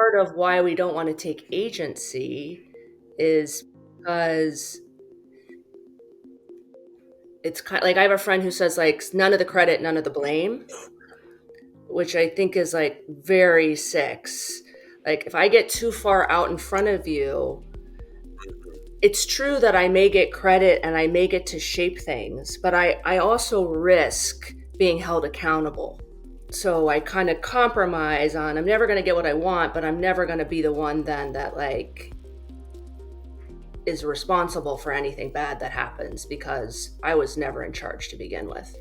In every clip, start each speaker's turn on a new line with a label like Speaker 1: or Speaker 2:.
Speaker 1: part of why we don't want to take agency is because it's kind of like I have a friend who says like none of the credit, none of the blame, which I think is like very six. Like if I get too far out in front of you, it's true that I may get credit and I may get to shape things, but I also risk being held accountable. So I kind of compromise on I'm never going to get what I want, but I'm never going to be the one then that like is responsible for anything bad that happens because I was never in charge to begin with.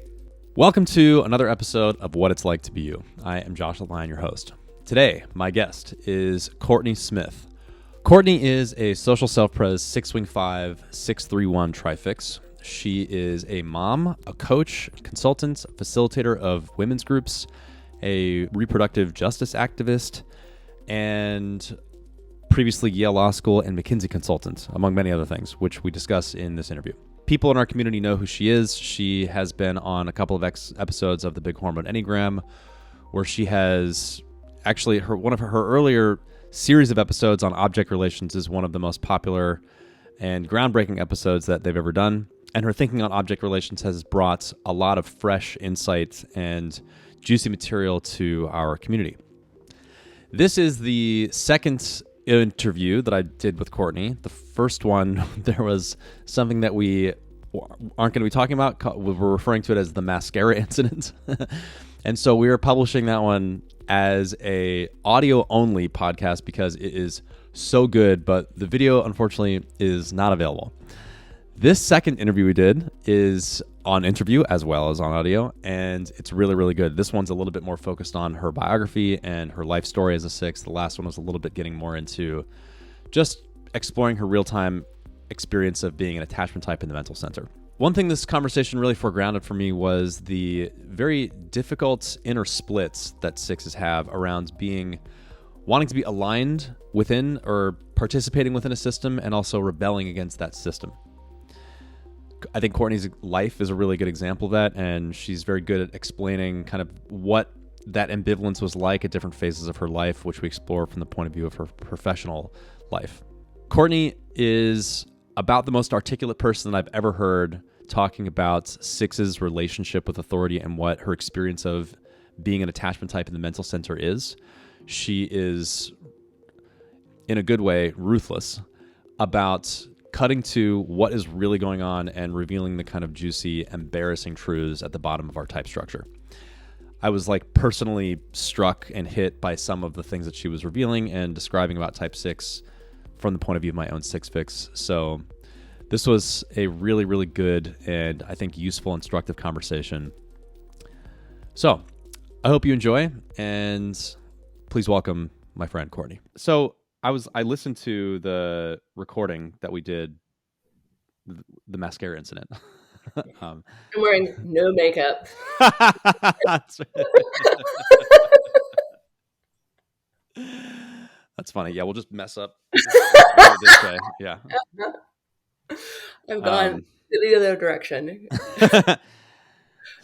Speaker 2: Welcome to another episode of What It's Like to Be You. I am Josh Lyon, your host. Today, my guest is Courtney Smith. Courtney is a social self-pres 6'5", 6'3", trifix. She is a mom, a coach, consultant, facilitator of women's groups, a reproductive justice activist, and previously Yale Law School and McKinsey consultant, among many other things, which we discuss in this interview. People in our community know who she is. She has been on a couple of episodes of the Big Hormone Enneagram, where she has actually one of her earlier series of episodes on object relations is one of the most popular and groundbreaking episodes that they've ever done. And her thinking on object relations has brought a lot of fresh insight and juicy material to our community. This is the second interview that I did with Courtney. The first one, there was something that we aren't going to be talking about. We're referring to it as the mascara incident. And so we are publishing that one as a audio only podcast because it is so good, but the video unfortunately is not available. This second interview we did is on interview as well as on audio, and it's really, really good. This one's a little bit more focused on her biography and her life story as a six. The last one was a little bit getting more into just exploring her real-time experience of being an attachment type in the mental center. One thing this conversation really foregrounded for me was the very difficult inner splits that sixes have around wanting to be aligned within or participating within a system and also rebelling against that system. I think Courtney's life is a really good example of that, and she's very good at explaining kind of what that ambivalence was like at different phases of her life, which we explore from the point of view of her professional life. Courtney is about the most articulate person that I've ever heard talking about six's relationship with authority and what her experience of being an attachment type in the mental center is. She is, in a good way, ruthless about cutting to what is really going on and revealing the kind of juicy, embarrassing truths at the bottom of our type structure. I was like personally struck and hit by some of the things that she was revealing and describing about type 6 from the point of view of my own six fix. So this was a really, really good and I think useful, instructive conversation. So I hope you enjoy, and please welcome my friend Courtney. So I listened to the recording that we did, the mascara incident.
Speaker 1: I'm wearing no makeup.
Speaker 2: That's funny. Yeah, we'll just mess up this way. Yeah.
Speaker 1: I've gone the other direction.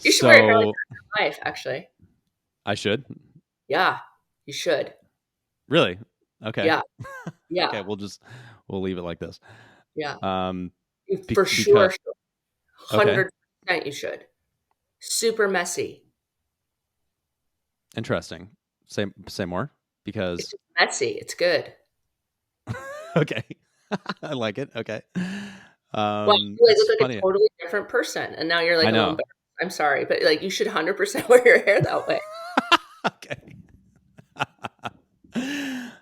Speaker 1: You should
Speaker 2: So,
Speaker 1: wear hair like that in life, actually.
Speaker 2: I should?
Speaker 1: Yeah, you should.
Speaker 2: Really? Okay.
Speaker 1: Yeah. Yeah.
Speaker 2: Okay, we'll leave it like this.
Speaker 1: Yeah.
Speaker 2: Um,
Speaker 1: For sure. 100%
Speaker 2: okay.
Speaker 1: You should. Super messy.
Speaker 2: Interesting. Say more, because
Speaker 1: It's just messy. It's good.
Speaker 2: okay. I like it. Okay.
Speaker 1: Well, you look like a totally different person, and now you're like,
Speaker 2: I know.
Speaker 1: oh, I'm sorry, but like you should 100% wear your hair that way.
Speaker 2: Okay.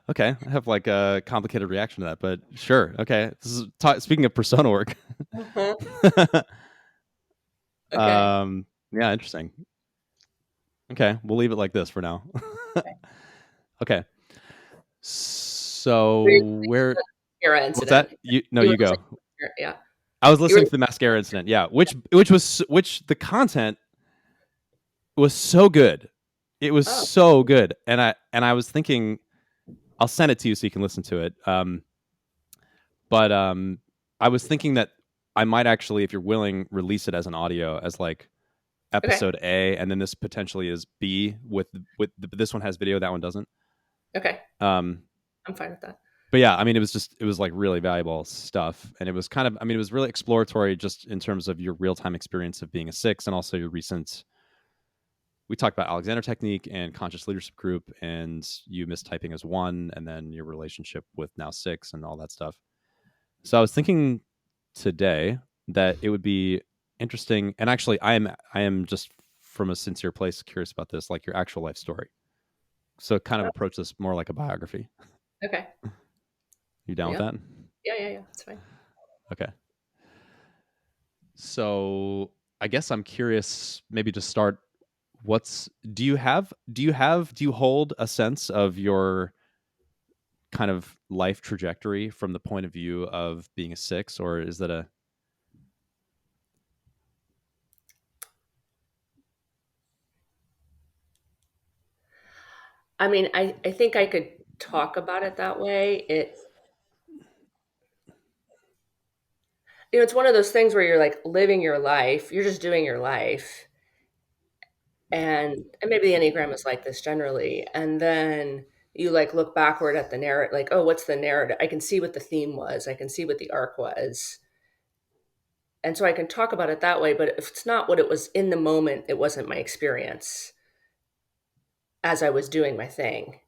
Speaker 2: Okay. I have like a complicated reaction to that, but sure. Okay. This is speaking of persona work.
Speaker 1: Uh-huh. Okay.
Speaker 2: Yeah, interesting. Okay, we'll leave it like this for now. Okay. So what's that? You go.
Speaker 1: Yeah.
Speaker 2: I was listening to the mascara incident. Yeah, which the content was so good. It was so good, and I was thinking, I'll send it to you so you can listen to it. But I was thinking that I might actually, if you're willing, release it as an audio, as like episode A, and then this potentially is B with this one has video, that one doesn't.
Speaker 1: Okay. I'm fine with that.
Speaker 2: But yeah, I mean, it was like really valuable stuff. And it was kind of, I mean, it was really exploratory just in terms of your real time experience of being a six and also your recent, we talked about Alexander technique and conscious leadership group and you mistyping as one and then your relationship with now six and all that stuff. So I was thinking today that it would be interesting. And actually I am just from a sincere place curious about this, like your actual life story. So kind of
Speaker 1: Oh,
Speaker 2: approach this more like a biography.
Speaker 1: okay.
Speaker 2: You down with
Speaker 1: Yeah.
Speaker 2: that?
Speaker 1: Yeah. That's fine.
Speaker 2: Okay. So I guess I'm curious, maybe to start, what's do you hold a sense of your kind of life trajectory from the point of view of being a six, or is that a
Speaker 1: I mean, I think I could talk about it that way. It's one of those things where you're like living your life, you're just doing your life. And maybe the Enneagram is like this generally. And then you like look backward at the narrative, like, oh, what's the narrative? I can see what the theme was. I can see what the arc was. And so I can talk about it that way. But if it's not what it was in the moment, it wasn't my experience as I was doing my thing,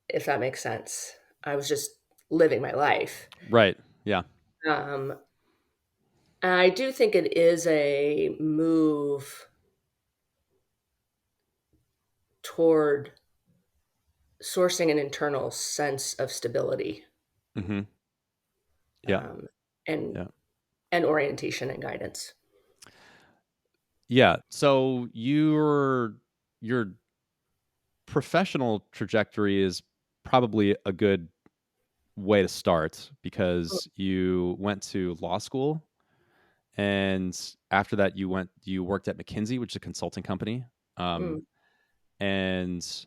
Speaker 1: if that makes sense. I was just living my life.
Speaker 2: right? Yeah.
Speaker 1: Um, and I do think it is a move toward sourcing an internal sense of stability,
Speaker 2: Mm-hmm. Yeah.
Speaker 1: um, and
Speaker 2: Yeah.
Speaker 1: and orientation and guidance.
Speaker 2: Yeah. So your professional trajectory is probably a good way to start because you went to law school and after that you worked at McKinsey, which is a consulting company. Um,
Speaker 1: Mm.
Speaker 2: and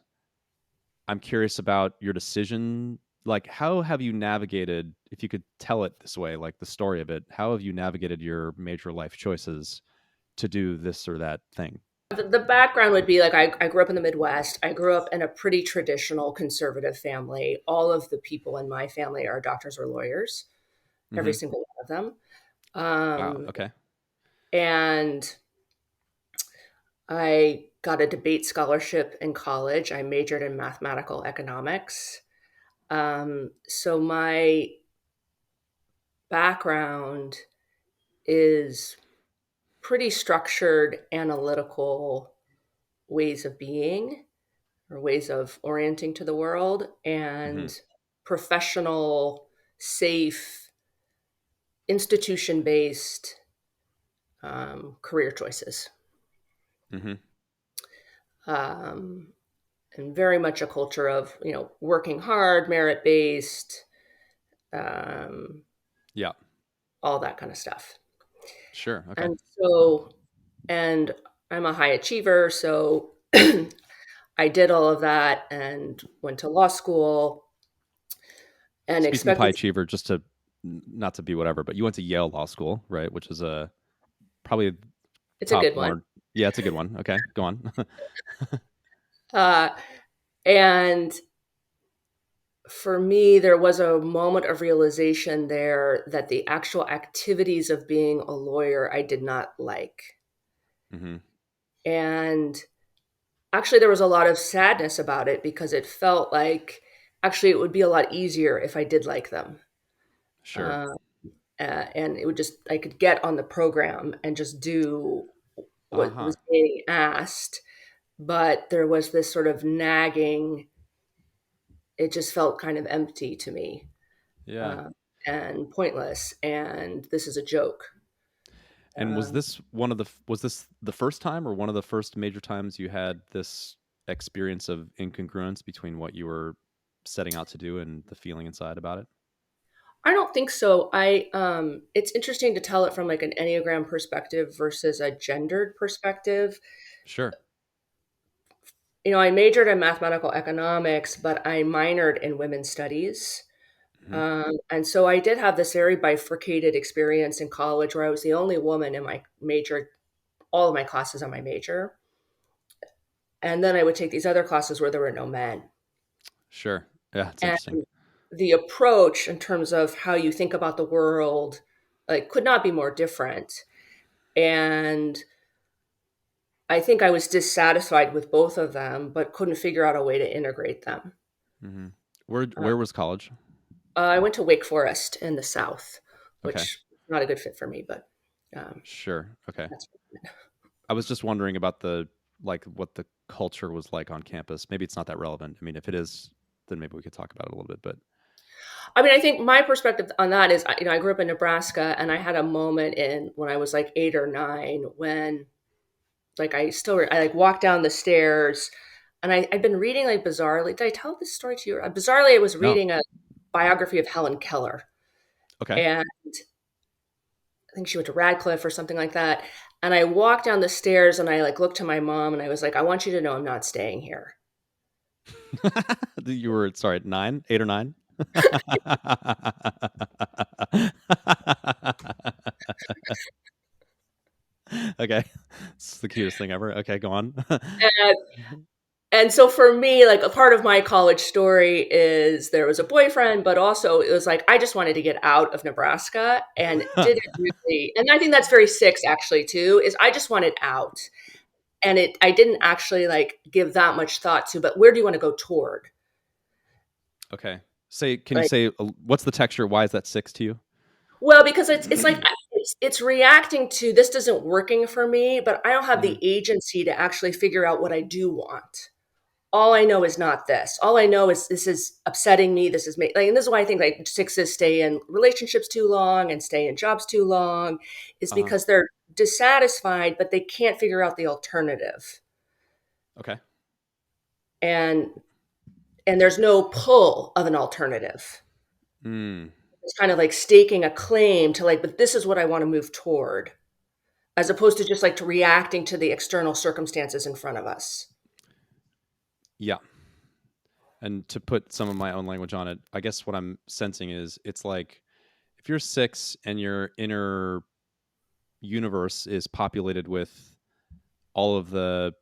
Speaker 2: I'm curious about your decision. Like, how have you navigated, if you could tell it this way, like the story of it, how have you navigated your major life choices to do this or that thing?
Speaker 1: The background would be like I grew up in the Midwest. I grew up in a pretty traditional conservative family. All of the people in my family are doctors or lawyers, every
Speaker 2: Mm-hmm.
Speaker 1: single one of them.
Speaker 2: Wow.
Speaker 1: Um,
Speaker 2: Okay.
Speaker 1: and I got a debate scholarship in college. I majored in mathematical economics. So my background is pretty structured, analytical ways of being or ways of orienting to the world
Speaker 2: Mm-hmm.
Speaker 1: and professional, safe, institution based career choices.
Speaker 2: Mm-hmm.
Speaker 1: Um, and very much a culture of, working hard, merit based, um,
Speaker 2: Yeah.
Speaker 1: all that kind of stuff.
Speaker 2: Sure. Okay.
Speaker 1: And and I'm a high achiever. So I did all of that and went to law school and
Speaker 2: Speaking of high
Speaker 1: expected
Speaker 2: achiever, just to not to be whatever, but you went to Yale Law School, right? Which is a probably
Speaker 1: it's a
Speaker 2: top
Speaker 1: good one.
Speaker 2: one. Yeah, it's a good one. Okay, go on.
Speaker 1: Uh, and for me, there was a moment of realization there that the actual activities of being a lawyer I did not like.
Speaker 2: Mm-hmm.
Speaker 1: And actually, there was a lot of sadness about it because it felt like actually it would be a lot easier if I did like them.
Speaker 2: Sure.
Speaker 1: Uh, and it would just, I could get on the program and just do
Speaker 2: Uh
Speaker 1: what
Speaker 2: huh.
Speaker 1: was being asked. But there was this sort of nagging, it just felt kind of empty to me.
Speaker 2: Yeah.
Speaker 1: uh, and pointless. And this is a joke.
Speaker 2: And was
Speaker 1: Um,
Speaker 2: this one of the was this the first time or one of the first major times you had this experience of incongruence between what you were setting out to do and the feeling inside about it?
Speaker 1: I don't think so. It's interesting to tell it from like an Enneagram perspective versus a gendered perspective.
Speaker 2: Sure.
Speaker 1: I majored in mathematical economics, but I minored in women's studies.
Speaker 2: Hmm.
Speaker 1: And so I did have this very bifurcated experience in college where I was the only woman in my major, all of my classes on my major. And then I would take these other classes where there were no men.
Speaker 2: Sure. Yeah, it's
Speaker 1: And
Speaker 2: interesting.
Speaker 1: the approach in terms of how you think about the world, like, could not be more different. And I think I was dissatisfied with both of them, but couldn't figure out a way to integrate them.
Speaker 2: Hmm. Where
Speaker 1: Uh,
Speaker 2: where was college?
Speaker 1: I went to Wake Forest in the South,
Speaker 2: Okay,
Speaker 1: which is not a good fit for me, but um,
Speaker 2: sure. Okay,
Speaker 1: that's
Speaker 2: I was just wondering about the like what the culture was like on campus. Maybe it's not that relevant. I mean, if it is, then maybe we could talk about it a little bit. But
Speaker 1: I mean, I think my perspective on that is, I grew up in Nebraska, and I had a moment in when I was like 8 or 9 when, like, I like walked down the stairs, and I'd been reading, like, bizarrely. Did I tell this story to you? Bizarrely, I was
Speaker 2: no,
Speaker 1: reading a biography of Helen Keller,
Speaker 2: okay.
Speaker 1: and I think she went to Radcliffe or something like that. And I walked down the stairs, and I like looked to my mom, and I was like, I want you to know I'm not staying here.
Speaker 2: You were sorry, 9, 8 or 9. Okay, it's the cutest thing ever. Okay, go on.
Speaker 1: And And so for me, like, a part of my college story is there was a boyfriend, but also it was like I just wanted to get out of Nebraska and didn't really. And I think that's very six actually too. Is I just wanted out, and I didn't actually like give that much thought to. But where do you want to go toward?
Speaker 2: Okay, say can you
Speaker 1: Like,
Speaker 2: say what's the texture? Why is that 6 to you?
Speaker 1: well, because it's like it's reacting to this isn't working for me, but I don't have
Speaker 2: Hmm.
Speaker 1: the agency to actually figure out what I do want. All I know is not this. All I know is this is upsetting me. This is like, and this is why I think like sixes stay in relationships too long and stay in jobs too long, is
Speaker 2: Uh huh.
Speaker 1: because they're dissatisfied, but they can't figure out the alternative.
Speaker 2: Okay.
Speaker 1: And there's no pull of an alternative.
Speaker 2: Mm.
Speaker 1: It's kind of like staking a claim to like, but this is what I want to move toward, as opposed to just like to reacting to the external circumstances in front of us.
Speaker 2: Yeah. And to put some of my own language on it, I guess what I'm sensing is it's like if you're 6 and your inner universe is populated with all of the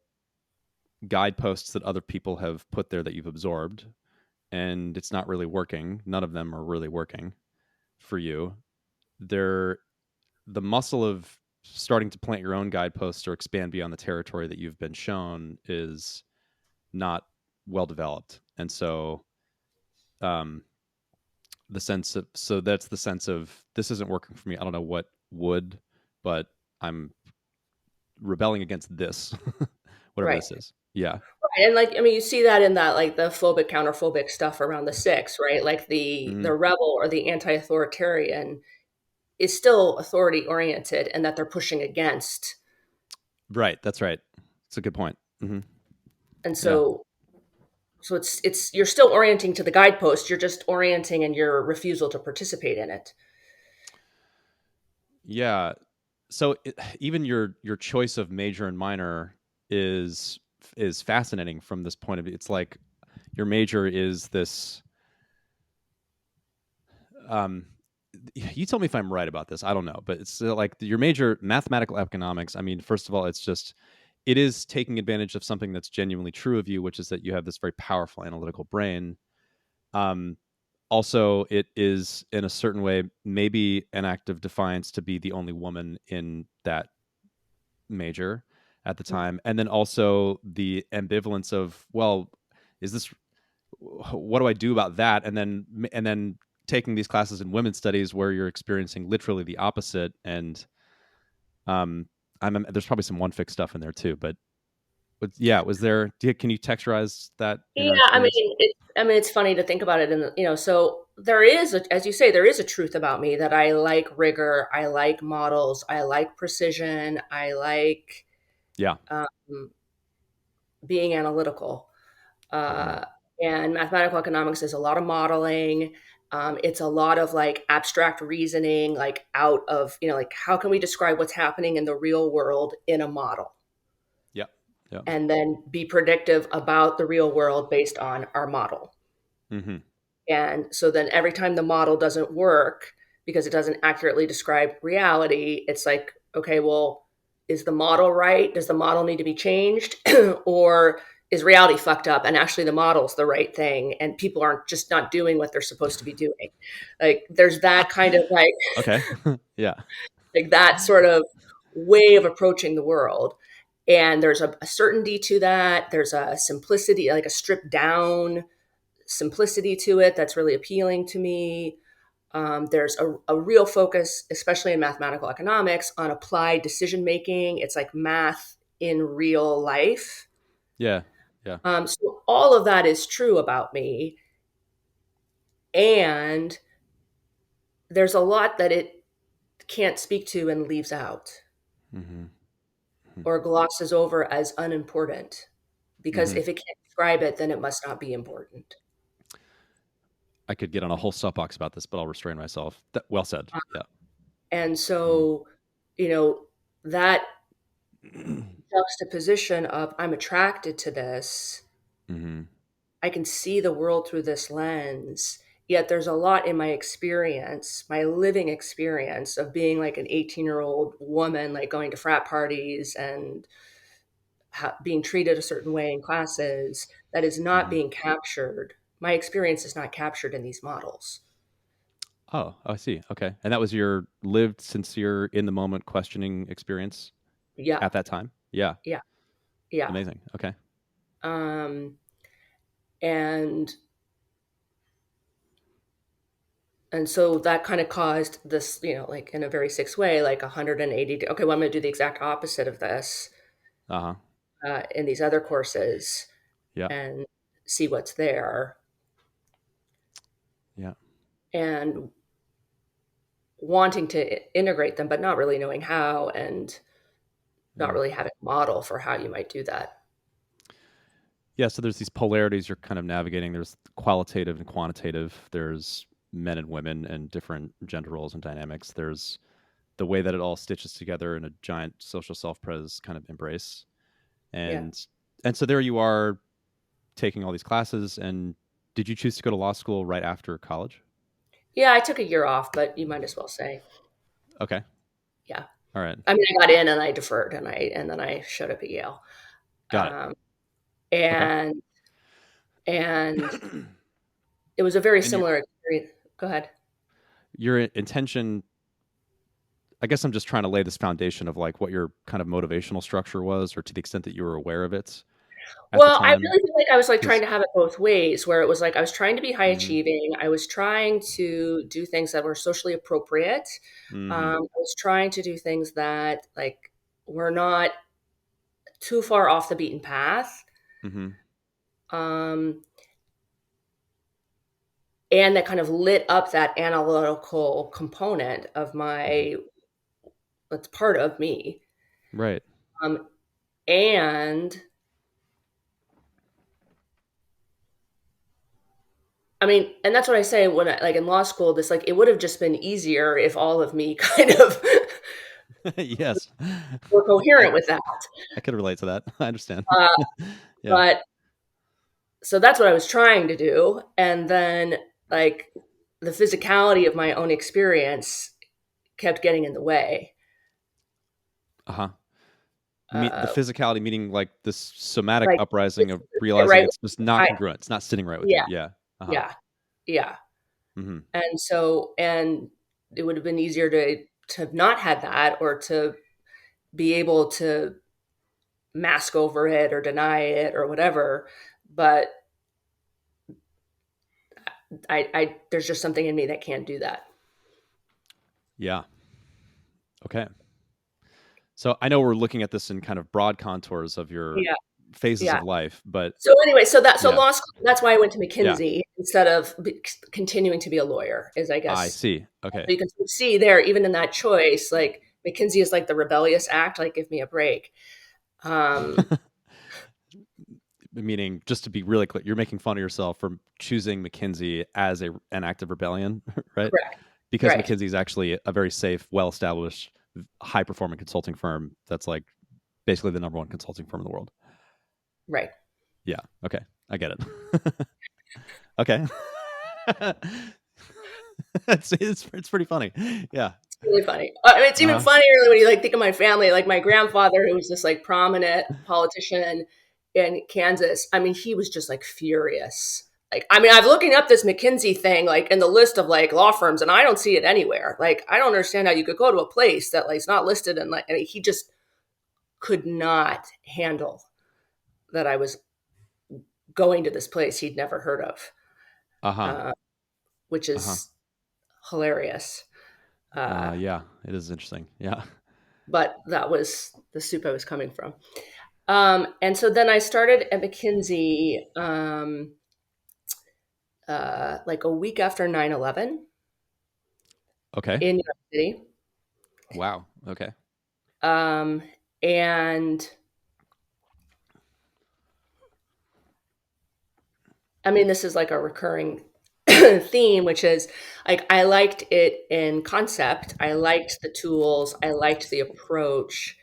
Speaker 2: guideposts that other people have put there that you've absorbed, and it's not really working, none of them are really working for you. They're the muscle of starting to plant your own guideposts or expand beyond the territory that you've been shown is not well developed. And so um the sense of so that's the sense of this isn't working for me. I don't know what would, but I'm rebelling against this, whatever
Speaker 1: Right.
Speaker 2: this is. Yeah.
Speaker 1: Right, and, like, I mean, you see that in that, like, the phobic, counterphobic stuff around the six, right? Like,
Speaker 2: Hmm.
Speaker 1: the rebel or the anti-authoritarian is still authority-oriented and that they're pushing against.
Speaker 2: Right. That's right. It's a good point. Hmm.
Speaker 1: And
Speaker 2: Yeah.
Speaker 1: so it's you're still orienting to the guidepost, you're just orienting in your refusal to participate in it.
Speaker 2: Yeah. So even your choice of major and minor is is fascinating from this point of view. It's like your major is this um you tell me if I'm right about this. I don't know, but it's like your major mathematical economics. I mean, first of all, it's just it is taking advantage of something that's genuinely true of you, which is that you have this very powerful analytical brain. Um, Also, it is in a certain way maybe an act of defiance to be the only woman in that major at the time, and then also the ambivalence of well, is this what do I do about that? And then taking these classes in women's studies where you're experiencing literally the opposite. And um, there's probably some one fix stuff in there too. But yeah, was there? Can you texturize that
Speaker 1: Yeah,
Speaker 2: inner
Speaker 1: I mean,
Speaker 2: experience?
Speaker 1: it's funny to think about it, and so there is, as you say, there is a truth about me that I like rigor, I like models, I like precision, I like
Speaker 2: Yeah.
Speaker 1: um, being analytical.
Speaker 2: Hmm.
Speaker 1: Uh, and mathematical economics is a lot of modeling. It's a lot of like abstract reasoning, like out of, like how can we describe what's happening in the real world in a model
Speaker 2: Yeah. Yeah.
Speaker 1: and then be predictive about the real world based on our model.
Speaker 2: Hmm.
Speaker 1: And so then every time the model doesn't work because it doesn't accurately describe reality, it's like, okay, well, is the model right? Does the model need to be changed? Or is reality fucked up and actually the model's the right thing and people aren't just not doing what they're supposed to be doing. Like there's that kind of
Speaker 2: Okay. Yeah.
Speaker 1: like that sort of way of approaching the world. And there's a certainty to that. There's a simplicity, like a stripped down simplicity to it that's really appealing to me. There's a real focus, especially in mathematical economics, on applied decision making. It's like math in real life.
Speaker 2: Yeah. Yeah.
Speaker 1: So all of that is true about me. And there's a lot that it can't speak to and leaves out
Speaker 2: Mm-hmm.
Speaker 1: or glosses over as unimportant. Because
Speaker 2: Mm-hmm.
Speaker 1: if it can't describe it, then it must not be important.
Speaker 2: I could get on a whole soapbox about this, but I'll restrain myself. Well said. Yeah.
Speaker 1: And so, you know, that
Speaker 2: Mm-hmm.
Speaker 1: juxtaposition of I'm attracted to this,
Speaker 2: Mm-hmm.
Speaker 1: I can see the world through this lens. Yet there's a lot in my experience, my living experience of being like an 18-year-old woman, like going to frat parties and being treated a certain way in classes that is not
Speaker 2: Mm-hmm.
Speaker 1: being captured. My experience is not captured in these models.
Speaker 2: Oh, I see. Okay. And that was your lived, sincere, in the moment questioning experience
Speaker 1: Yeah,
Speaker 2: at that time? Yeah.
Speaker 1: yeah, yeah.
Speaker 2: Amazing. Okay.
Speaker 1: Um, and and so that kind of caused this, like in a very sick way, like 180. Okay, well, I'm going to do the exact opposite of this
Speaker 2: Uh-huh.
Speaker 1: in these other courses
Speaker 2: Yeah.
Speaker 1: and see what's there.
Speaker 2: Yeah.
Speaker 1: And wanting to integrate them, but not really knowing how and not
Speaker 2: Mm.
Speaker 1: really having a model for how you might do that.
Speaker 2: Yeah. So there's these polarities you're kind of navigating. There's qualitative and quantitative. There's men and women and different gender roles and dynamics. There's the way that it all stitches together in a giant social self-pres kind of embrace.
Speaker 1: Yeah.
Speaker 2: And so there you are taking all these classes. And did you choose to go to law school right after college?
Speaker 1: Yeah, I took a year off, but you might as well say,
Speaker 2: Okay.
Speaker 1: yeah.
Speaker 2: All right.
Speaker 1: I mean, I got in and I deferred and then I showed up at Yale.
Speaker 2: Got it.
Speaker 1: Um,
Speaker 2: Okay.
Speaker 1: and and it was a very
Speaker 2: And
Speaker 1: similar experience. Go ahead.
Speaker 2: your intention, I guess I'm just trying to lay this foundation of like what your kind of motivational structure was, or to the extent that you were aware of it at the
Speaker 1: Well, I
Speaker 2: time.
Speaker 1: really feel like I was like trying
Speaker 2: Because,
Speaker 1: to have it both ways, where it was like I was trying to be high
Speaker 2: mm-hmm,
Speaker 1: achieving. I was trying to do things that were socially appropriate.
Speaker 2: mm-hmm,
Speaker 1: I was trying to do things that like were not too far off the beaten path.
Speaker 2: mm-hmm,
Speaker 1: Um, and that kind of lit up that analytical component of
Speaker 2: mm-hmm.
Speaker 1: my that's part of me.
Speaker 2: Right.
Speaker 1: Um, and I mean, and that's what I say when like in law school, this like it would have just been easier if all of me kind of
Speaker 2: Yes.
Speaker 1: were
Speaker 2: I,
Speaker 1: coherent with that.
Speaker 2: I could relate to that. I understand.
Speaker 1: Uh,
Speaker 2: Yeah.
Speaker 1: but so that's what I was trying to do. And then like the physicality of my own experience kept getting in the way.
Speaker 2: Uh-huh. The
Speaker 1: Uh,
Speaker 2: physicality, meaning like this somatic
Speaker 1: like
Speaker 2: uprising
Speaker 1: it's,
Speaker 2: of
Speaker 1: it's
Speaker 2: realizing
Speaker 1: right.
Speaker 2: it's just not
Speaker 1: I,
Speaker 2: congruent. It's not sitting right with you.
Speaker 1: yeah,
Speaker 2: Yeah. Uh-huh.
Speaker 1: yeah, yeah.
Speaker 2: Mm-hmm.
Speaker 1: And so, and it would have been easier to have not had that or to be able to mask over it or deny it or whatever. But there's just something in me that can't do that.
Speaker 2: Yeah. Okay. So I know we're looking at this in kind of broad contours of your
Speaker 1: Yeah,
Speaker 2: phases
Speaker 1: yeah.
Speaker 2: of life, but
Speaker 1: So anyway, so
Speaker 2: yeah,
Speaker 1: law school. That's why I went to
Speaker 2: yeah,
Speaker 1: McKinsey instead of continuing to be a lawyer. Is I
Speaker 2: I
Speaker 1: guess
Speaker 2: see.
Speaker 1: so
Speaker 2: Okay.
Speaker 1: you can see there, even in that choice, like McKinsey is like the rebellious act. Like, give me a break. Um,
Speaker 2: Meaning, just to be really clear, you're making fun of yourself for choosing McKinsey as an act of rebellion, right?
Speaker 1: correct.
Speaker 2: Because
Speaker 1: Right.
Speaker 2: McKinsey is actually a very safe, well-established, high-performing consulting firm that's like basically the number one consulting firm in the world.
Speaker 1: Right.
Speaker 2: Yeah. Okay. I get it. Okay. It's pretty funny. Yeah.
Speaker 1: Really funny. I mean, it's even
Speaker 2: Uh-huh.
Speaker 1: funnier when you like think of my family. Like my grandfather, who was this like prominent politician, in Kansas. I mean, he was just like furious. Like, I mean, I'm looking up this McKinsey thing, like in the list of like law firms, and I don't see it anywhere. Like, I don't understand how you could go to a place that like is not listed, and like, and he just could not handle that I was going to this place he'd never heard of,
Speaker 2: Uh huh.
Speaker 1: uh, which
Speaker 2: Uh huh.
Speaker 1: is hilarious. Uh,
Speaker 2: Yeah, it is interesting. Yeah.
Speaker 1: but that was the soup I was coming from. And so then I started at McKinsey like a week after 9/11
Speaker 2: Okay.
Speaker 1: in New York City.
Speaker 2: Wow. Okay.
Speaker 1: Um, and I mean, this is like a recurring theme, which is like I liked it in concept, I liked the tools, I liked the approach,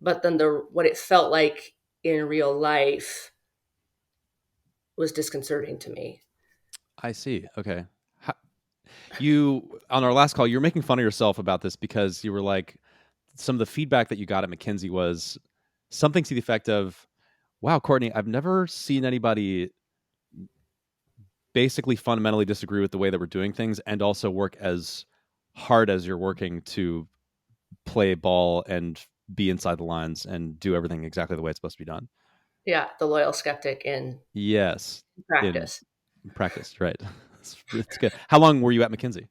Speaker 1: but then the what it felt like in real life was disconcerting to me.
Speaker 2: I see. Okay. You on our last call, you were making fun of yourself about this because you were like, some of the feedback that you got at McKinsey was something to the effect of, "Wow, Courtney, I've never seen anybody basically fundamentally disagree with the way that we're doing things and also work as hard as you're working to play ball and be inside the lines and do everything exactly the way it's supposed to be done."
Speaker 1: Yeah, the loyal skeptic in
Speaker 2: Yes, in
Speaker 1: practice.
Speaker 2: practice, right? It's good. How long were you at McKinsey?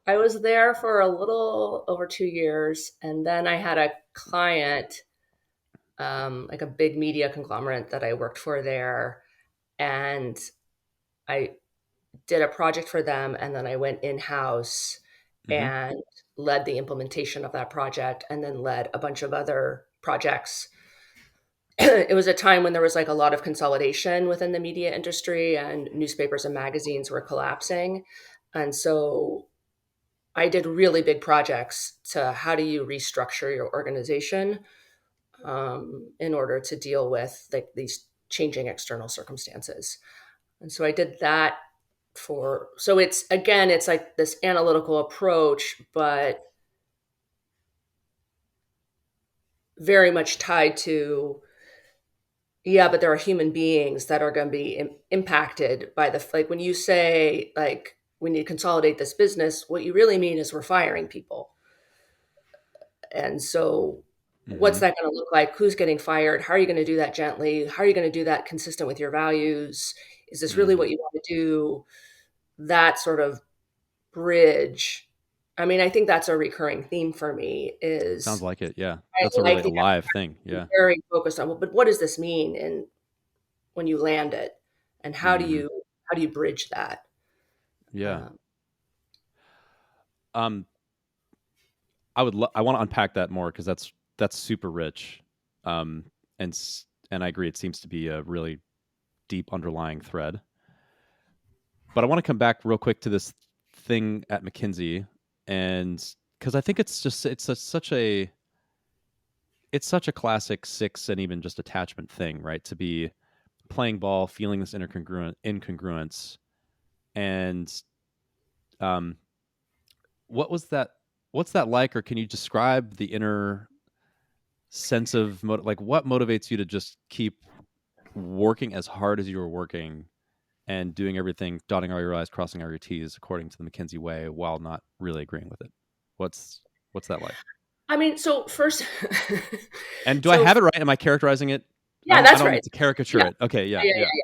Speaker 1: I was there for a little over 2 years, and then I had a client, like a big media conglomerate that I worked for there, and I did a project for them, and then I went in house
Speaker 2: Hmm.
Speaker 1: and led the implementation of that project, and then led a bunch of other projects. It was a time when there was like a lot of consolidation within the media industry, and newspapers and magazines were collapsing, and so I did really big projects to how do you restructure your organization in order to deal with like these changing external circumstances. And so I did that for, so it's again, it's like this analytical approach, but very much tied to, yeah, but there are human beings that are going to be impacted by the, like when you say, like, we need to consolidate this business, what you really mean is we're firing people. And so, what's
Speaker 2: Hmm.
Speaker 1: that going to look like? Who's getting fired? How are you going to do that gently? How are you going to do that consistent with your values? Is this really what
Speaker 2: Hmm.
Speaker 1: you want to do? That sort of bridge. I mean, I think that's a recurring theme for me
Speaker 2: Sounds
Speaker 1: is
Speaker 2: like it. Yeah,
Speaker 1: I
Speaker 2: that's a really
Speaker 1: like the
Speaker 2: alive thing.
Speaker 1: I'm
Speaker 2: Yeah.
Speaker 1: very focused on, well, but what does this mean and when you land it? And
Speaker 2: Hmm.
Speaker 1: how do you bridge that?
Speaker 2: Yeah.
Speaker 1: Um,
Speaker 2: Um, I want to unpack that more because that's super rich, um, and I agree. It seems to be a really deep underlying thread. But I want to come back real quick to this thing at McKinsey, and because I think it's such a classic six and even just attachment thing, right? To be playing ball, feeling this incongruence, and um, what was that? What's that like? Or can you describe the inner sense of like what motivates you to just keep working as hard as you were working and doing everything, dotting all your I's, crossing all your T's according to the McKinsey way while not really agreeing with it? What's what's that like?
Speaker 1: I mean, so first,
Speaker 2: And do I
Speaker 1: so
Speaker 2: have it right? Am I characterizing it?
Speaker 1: yeah,
Speaker 2: I
Speaker 1: that's
Speaker 2: don't mean
Speaker 1: right.
Speaker 2: to caricature
Speaker 1: Yeah,
Speaker 2: it. Okay, yeah,
Speaker 1: yeah,
Speaker 2: yeah.
Speaker 1: yeah.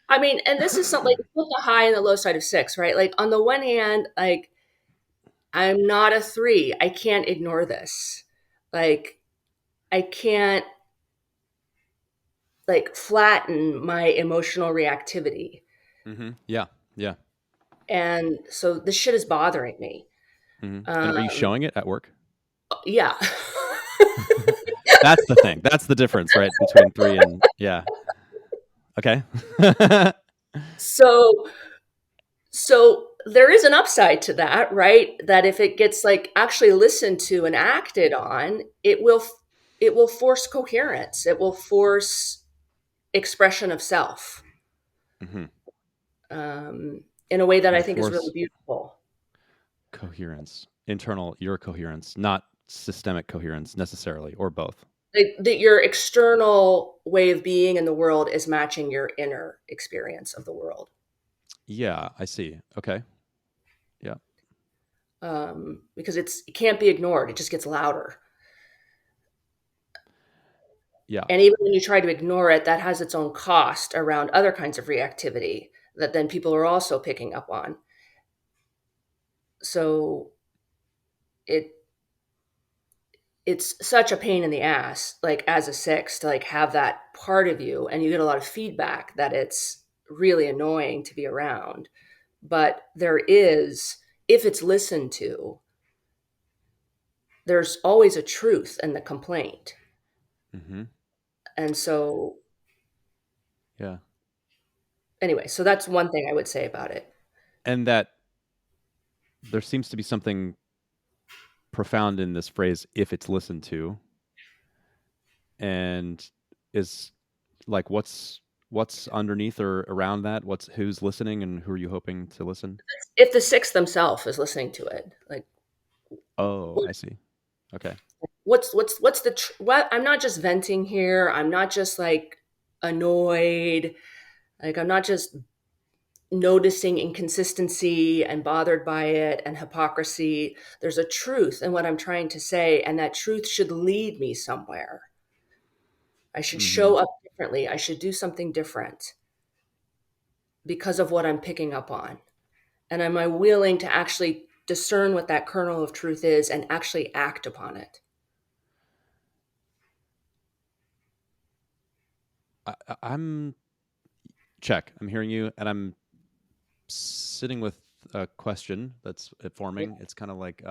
Speaker 1: I mean, and this is something like put the high and the low side of six, right? Like on the one hand, like I'm not a three. I can't ignore this. Like I can't like flatten my emotional reactivity.
Speaker 2: Yeah, yeah.
Speaker 1: And so this shit is bothering me.
Speaker 2: And are you
Speaker 1: Um,
Speaker 2: showing it at work?
Speaker 1: yeah.
Speaker 2: That's the thing. That's the difference, right? Between three and yeah. Okay.
Speaker 1: so so there is an upside to that, right? That if it gets like actually listened to and acted on, it will force coherence. It will force expression of self
Speaker 2: Hmm.
Speaker 1: in a way that I
Speaker 2: It'll
Speaker 1: think is really
Speaker 2: force
Speaker 1: beautiful.
Speaker 2: coherence, internal your coherence, not systemic coherence necessarily, or both.
Speaker 1: That your external way of being in the world is matching your inner experience of the world.
Speaker 2: Yeah, I see. Okay. Yeah.
Speaker 1: Because it can't be ignored. It just gets louder.
Speaker 2: Yeah.
Speaker 1: And even when you try to ignore it, that has its own cost around other kinds of reactivity that then people are also picking up on. So it it's such a pain in the ass, like as a six, to like have that part of you, and you get a lot of feedback that it's really annoying to be around. But there is, if it's listened to, there's always a truth in the complaint.
Speaker 2: Mm-hmm.
Speaker 1: And so
Speaker 2: Yeah.
Speaker 1: anyway, so that's one thing I would say about it.
Speaker 2: And that there seems to be something profound in this phrase, if it's listened to, and is like what's underneath or around that? What's who's listening and who are you hoping to listen?
Speaker 1: If the six themselves is listening to it, like
Speaker 2: Oh, I see. Okay.
Speaker 1: what's the what, I'm not just venting here, I'm not just like annoyed, like I'm not just noticing inconsistency and bothered by it and hypocrisy. There's a truth in what I'm trying to say, and that truth should lead me somewhere. I should
Speaker 2: Mm-hmm.
Speaker 1: show up differently, I should do something different because of what I'm picking up on. And am I willing to actually discern what that kernel of truth is and actually act upon it?
Speaker 2: I'm check. I'm hearing you, and I'm sitting with a question that's
Speaker 1: Yeah.
Speaker 2: forming. It's kind of like,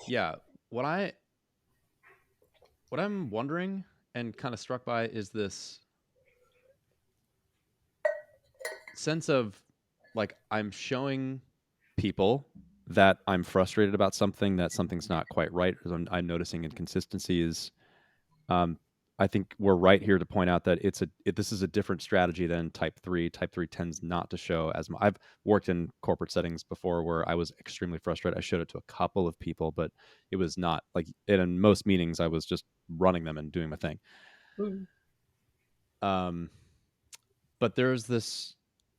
Speaker 2: yeah. What I what I'm wondering and kind of struck by is this sense of like I'm showing people that I'm frustrated about something, that something's not quite right, or I'm noticing inconsistencies. Um, I think we're right here to point out that this is a different strategy than type three. Type three tends not to show as much. I've worked in corporate settings before where I was extremely frustrated. I showed it to a couple of people, but it was not like in most meetings I was just running them and doing my thing.
Speaker 1: Mhm.
Speaker 2: Um, but there's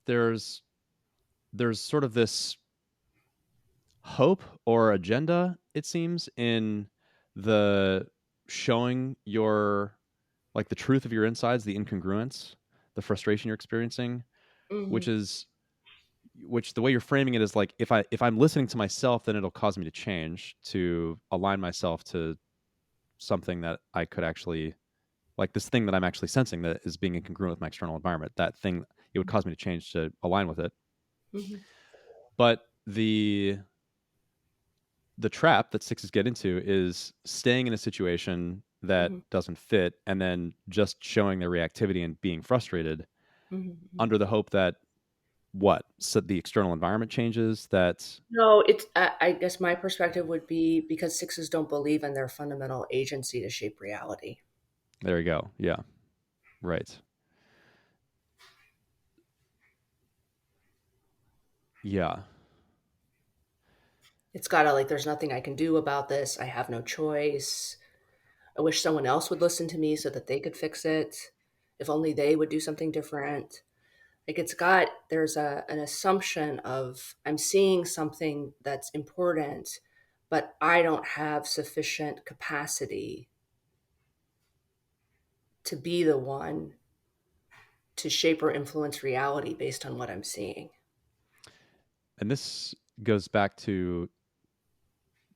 Speaker 2: there's sort of this hope or agenda, it seems, in the showing your like the truth of your insides, the incongruence, the frustration you're experiencing, which
Speaker 1: Mhm.
Speaker 2: is which the way you're framing it is like if I'm listening to myself, then it'll cause me to change, to align myself to something that I could actually like this thing that I'm actually sensing that is being incongruent with my external environment. That thing, it would cause me to change to align with it.
Speaker 1: Mhm.
Speaker 2: But the trap that sixes get into is staying in a situation that
Speaker 1: Mhm.
Speaker 2: doesn't fit and then just showing their reactivity and being frustrated
Speaker 1: Mhm.
Speaker 2: under the hope that what so the external environment changes, that
Speaker 1: No, it's I guess my perspective would be because sixes don't believe in their fundamental agency to shape reality.
Speaker 2: there you go. Yeah, right. Yeah.
Speaker 1: It's gotta like, there's nothing I can do about this. I have no choice. I wish someone else would listen to me so that they could fix it. If only they would do something different. Like there's an assumption of I'm seeing something that's important, but I don't have sufficient capacity to be the one to shape or influence reality based on what I'm seeing.
Speaker 2: And this goes back to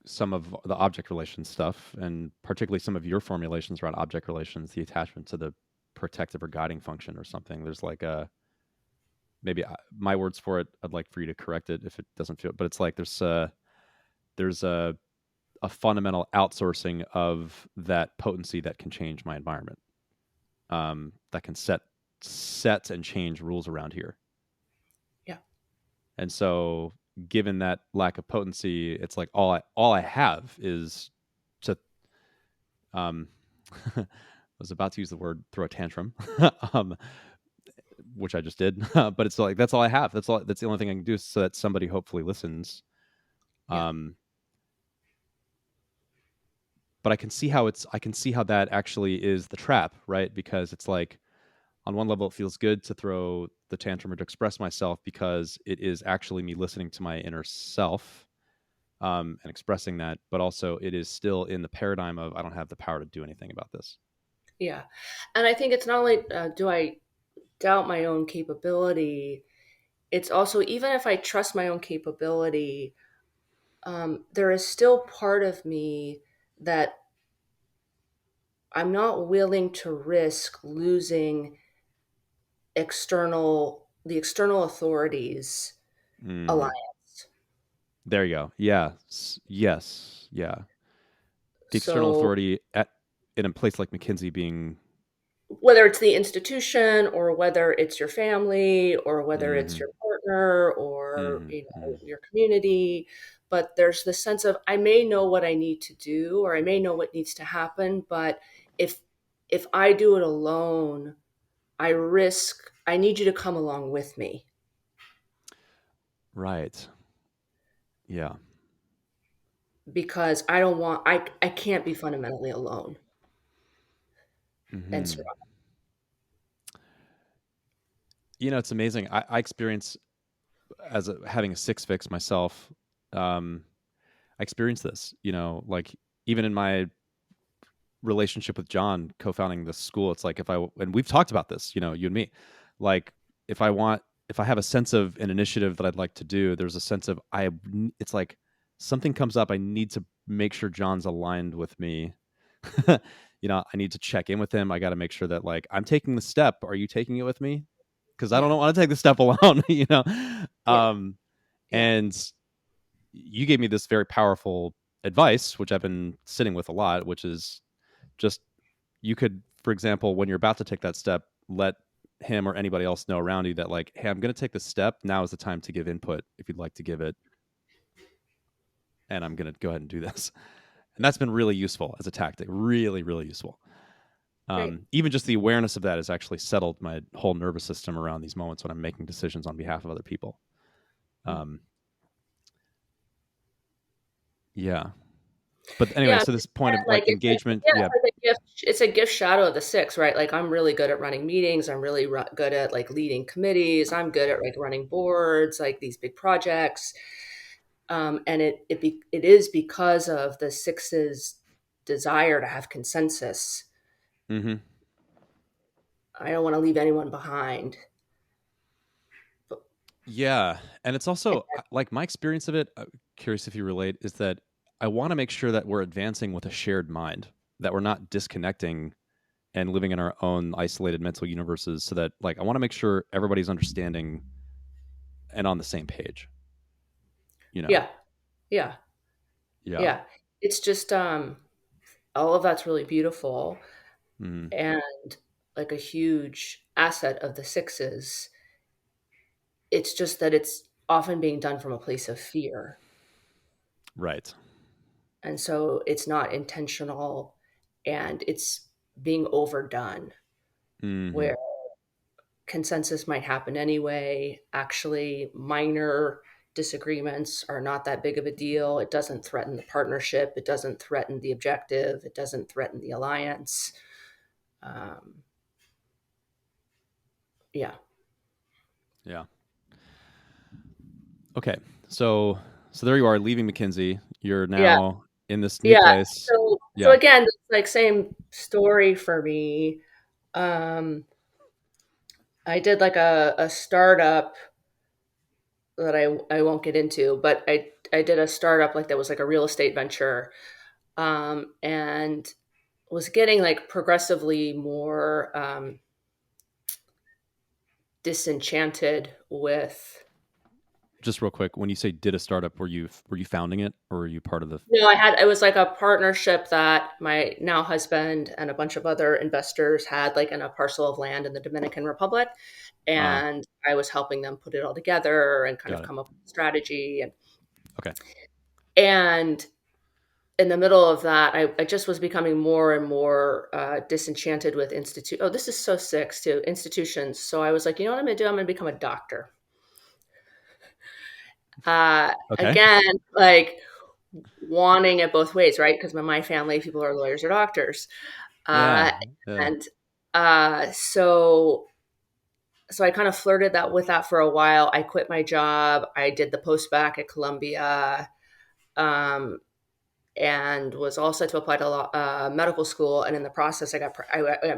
Speaker 2: some of the object relation stuff, and particularly some of your formulations around object relations, the attachment to the protective or guiding function or something. There's like a maybe my words for it. I'd like for you to correct it if it doesn't feel. But it's like there's a fundamental outsourcing of that potency that can change my environment. That can set and change rules around here.
Speaker 1: Yeah.
Speaker 2: And so, given that lack of potency, it's like all I have is to um, I was about to use the word throw a tantrum, um, which I just did. But it's like that's all I have. That's all. That's the only thing I can do so that somebody hopefully listens.
Speaker 1: Yeah.
Speaker 2: Um, but I can see how that actually is the trap, right? Because it's like on one level it feels good to throw the tantrum or to express myself because it is actually me listening to my inner self, and expressing that, but also it is still in the paradigm of I don't have the power to do anything about this.
Speaker 1: Yeah. And I think it's not only do I doubt my own capability, it's also, even if I trust my own capability, there is still part of me that I'm not willing to risk losing the external authorities
Speaker 2: Hmm.
Speaker 1: alliance.
Speaker 2: There you go. Yeah. Yes. Yeah. The external
Speaker 1: So
Speaker 2: authority at in a place like McKinsey being.
Speaker 1: whether it's the institution or whether it's your family or whether it's
Speaker 2: Hmm.
Speaker 1: your partner or
Speaker 2: Hmm. Hmm.
Speaker 1: your community, but there's the sense of I may know what I need to do or I may know what needs to happen, but if if I do it alone, I need you to come along with me
Speaker 2: Right. Yeah.
Speaker 1: because I can't be fundamentally alone and
Speaker 2: Hmm.
Speaker 1: survive.
Speaker 2: It's amazing. I experience having a six fix myself. Um, I experienced this. Like even in my relationship with John, co-founding this school, it's like and we've talked about this, you and me, like if I want, if I have a sense of an initiative that I'd like to do, there's a sense of it's like something comes up, I need to make sure John's aligned with me. I need to check in with him. I got to make sure that like I'm taking the step. Are you taking it with me? Because I don't
Speaker 1: Yeah.
Speaker 2: want to take the step alone.
Speaker 1: Yeah.
Speaker 2: Um,
Speaker 1: Yeah.
Speaker 2: and you gave me this very powerful advice, which I've been sitting with a lot, which is just you could, for example, when you're about to take that step, let him or anybody else know around you that like, hey, I'm going to take this step. Now is the time to give input if you'd like to give it, and I'm going to go ahead and do this. And that's been really useful as a tactic. Really, really useful.
Speaker 1: Great.
Speaker 2: Even just the awareness of that has actually settled my whole nervous system around these moments when I'm making decisions on behalf of other people.
Speaker 1: Mm.
Speaker 2: Um, yeah. But anyway,
Speaker 1: Yeah,
Speaker 2: so this point of
Speaker 1: like
Speaker 2: like engagement, yeah.
Speaker 1: it's like a gift. It's a gift shadow of the six, right? Like I'm really good at running meetings. I'm really good at like leading committees. I'm good at like running boards, like these big projects. And it is because of the six's desire to have consensus.
Speaker 2: Hmm.
Speaker 1: I don't want to leave anyone behind. But,
Speaker 2: Yeah, and it's
Speaker 1: and
Speaker 2: also like my experience of it. Curious if you relate, is that I want to make sure that we're advancing with a shared mind, that we're not disconnecting and living in our own isolated mental universes. So that like I want to make sure everybody's understanding and on the same page. You know?
Speaker 1: yeah, yeah,
Speaker 2: Yeah.
Speaker 1: yeah. It's just all of that's really beautiful
Speaker 2: Mm,
Speaker 1: and like a huge asset of the sixes. It's just that it's often being done from a place of fear.
Speaker 2: right.
Speaker 1: And so it's not intentional and it's being overdone,
Speaker 2: Hmm.
Speaker 1: where consensus might happen anyway. Actually, minor disagreements are not that big of a deal. It doesn't threaten the partnership, it doesn't threaten the objective, it doesn't threaten the alliance. Um, yeah.
Speaker 2: Yeah. Okay. So there you are, leaving McKinsey. You're
Speaker 1: Yeah.
Speaker 2: now in this new
Speaker 1: Yeah.
Speaker 2: place.
Speaker 1: So
Speaker 2: Yeah.
Speaker 1: again, it's like same story for me. Um, I did like a startup that I won't get into, but I did a startup like that was like a real estate venture, and was getting like progressively more disenchanted with.
Speaker 2: Just real quick, when you say did a startup, were you founding it or were you part of the?
Speaker 1: No, it was like a partnership that my now husband and a bunch of other investors had like in a parcel of land in the Dominican Republic.
Speaker 2: Ah,
Speaker 1: And I was helping them put it all together and kind of
Speaker 2: got it.
Speaker 1: come up with a strategy.
Speaker 2: Okay.
Speaker 1: And in the middle of that, I just was becoming more and more disenchanted with institute. Oh, this is so sick too, institutions. So I was like, you know what I'm going to do? I'm going to become a doctor.
Speaker 2: Okay.
Speaker 1: Again, like wanting it both ways, right? Because my family, people are lawyers or doctors.
Speaker 2: Yeah.
Speaker 1: Uh,
Speaker 2: Yeah.
Speaker 1: and so I kind of flirted that with that for a while. I quit my job. I did the post back at Columbia, um, and was all set to apply to medical school. And in the process, I got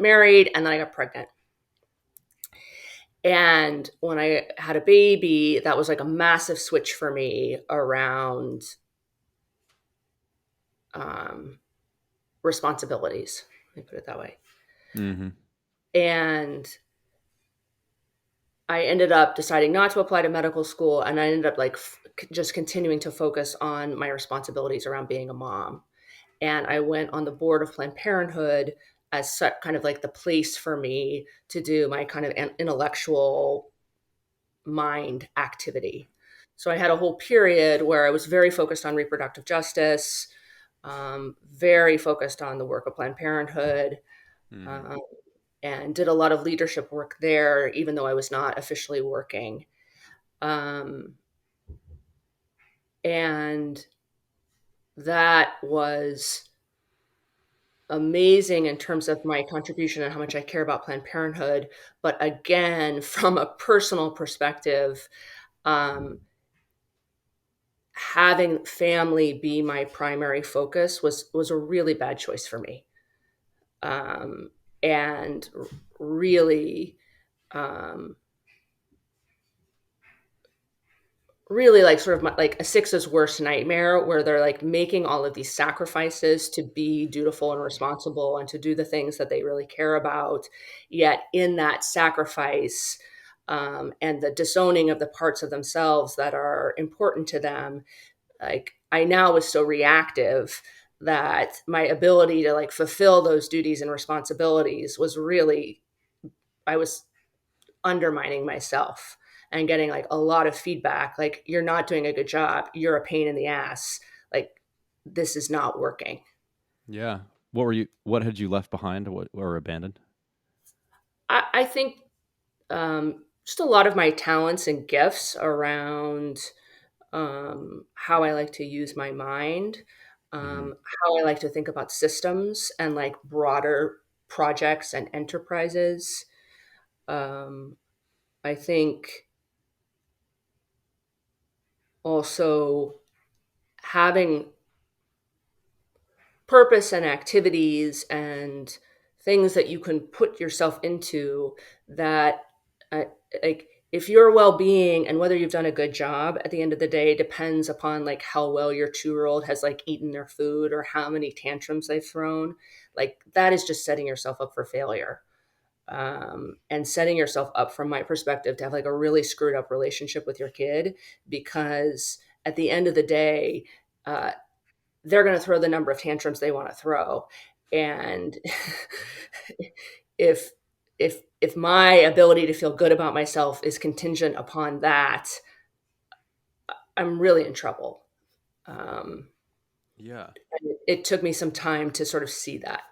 Speaker 1: married, and then I got pregnant. And when I had a baby, that was like a massive switch for me around um, responsibilities. Let me put it that way.
Speaker 2: Hmm.
Speaker 1: And I ended up deciding not to apply to medical school, and I ended up like just continuing to focus on my responsibilities around being a mom. And I went on the board of Planned Parenthood as kind of like the place for me to do my kind of intellectual mind activity. So I had a whole period where I was very focused on reproductive justice, very focused on the work of Planned Parenthood,
Speaker 2: Hmm.
Speaker 1: um, and did a lot of leadership work there, even though I was not officially working. Um, and that was amazing in terms of my contribution and how much I care about Planned Parenthood. But again, from a personal perspective, um, having family be my primary focus was a really bad choice for me, and really um, really like sort of like a six's worst nightmare, where they're like making all of these sacrifices to be dutiful and responsible and to do the things that they really care about, yet in that sacrifice, and the disowning of the parts of themselves that are important to them, like I now was so reactive that my ability to like fulfill those duties and responsibilities was really, I was undermining myself and getting like a lot of feedback like, you're not doing a good job, you're a pain in the ass, like this is not working.
Speaker 2: Yeah. What were you? What had you left behind? What or abandoned?
Speaker 1: I think just a lot of my talents and gifts around how I like to use my mind,
Speaker 2: Hmm.
Speaker 1: how I like to think about systems and like broader projects and enterprises. um, I think also having purpose and activities and things that you can put yourself into, that uh, like if your well-being and whether you've done a good job at the end of the day depends upon like how well your 2-year old has like eaten their food or how many tantrums they've thrown, like that is just setting yourself up for failure, and setting yourself up, from my perspective, to have like a really screwed up relationship with your kid, because at the end of the day, uh, they're going to throw the number of tantrums they want to throw. And if if my ability to feel good about myself is contingent upon that, I'm really in trouble. um,
Speaker 2: Yeah.
Speaker 1: and it took me some time to sort of see that.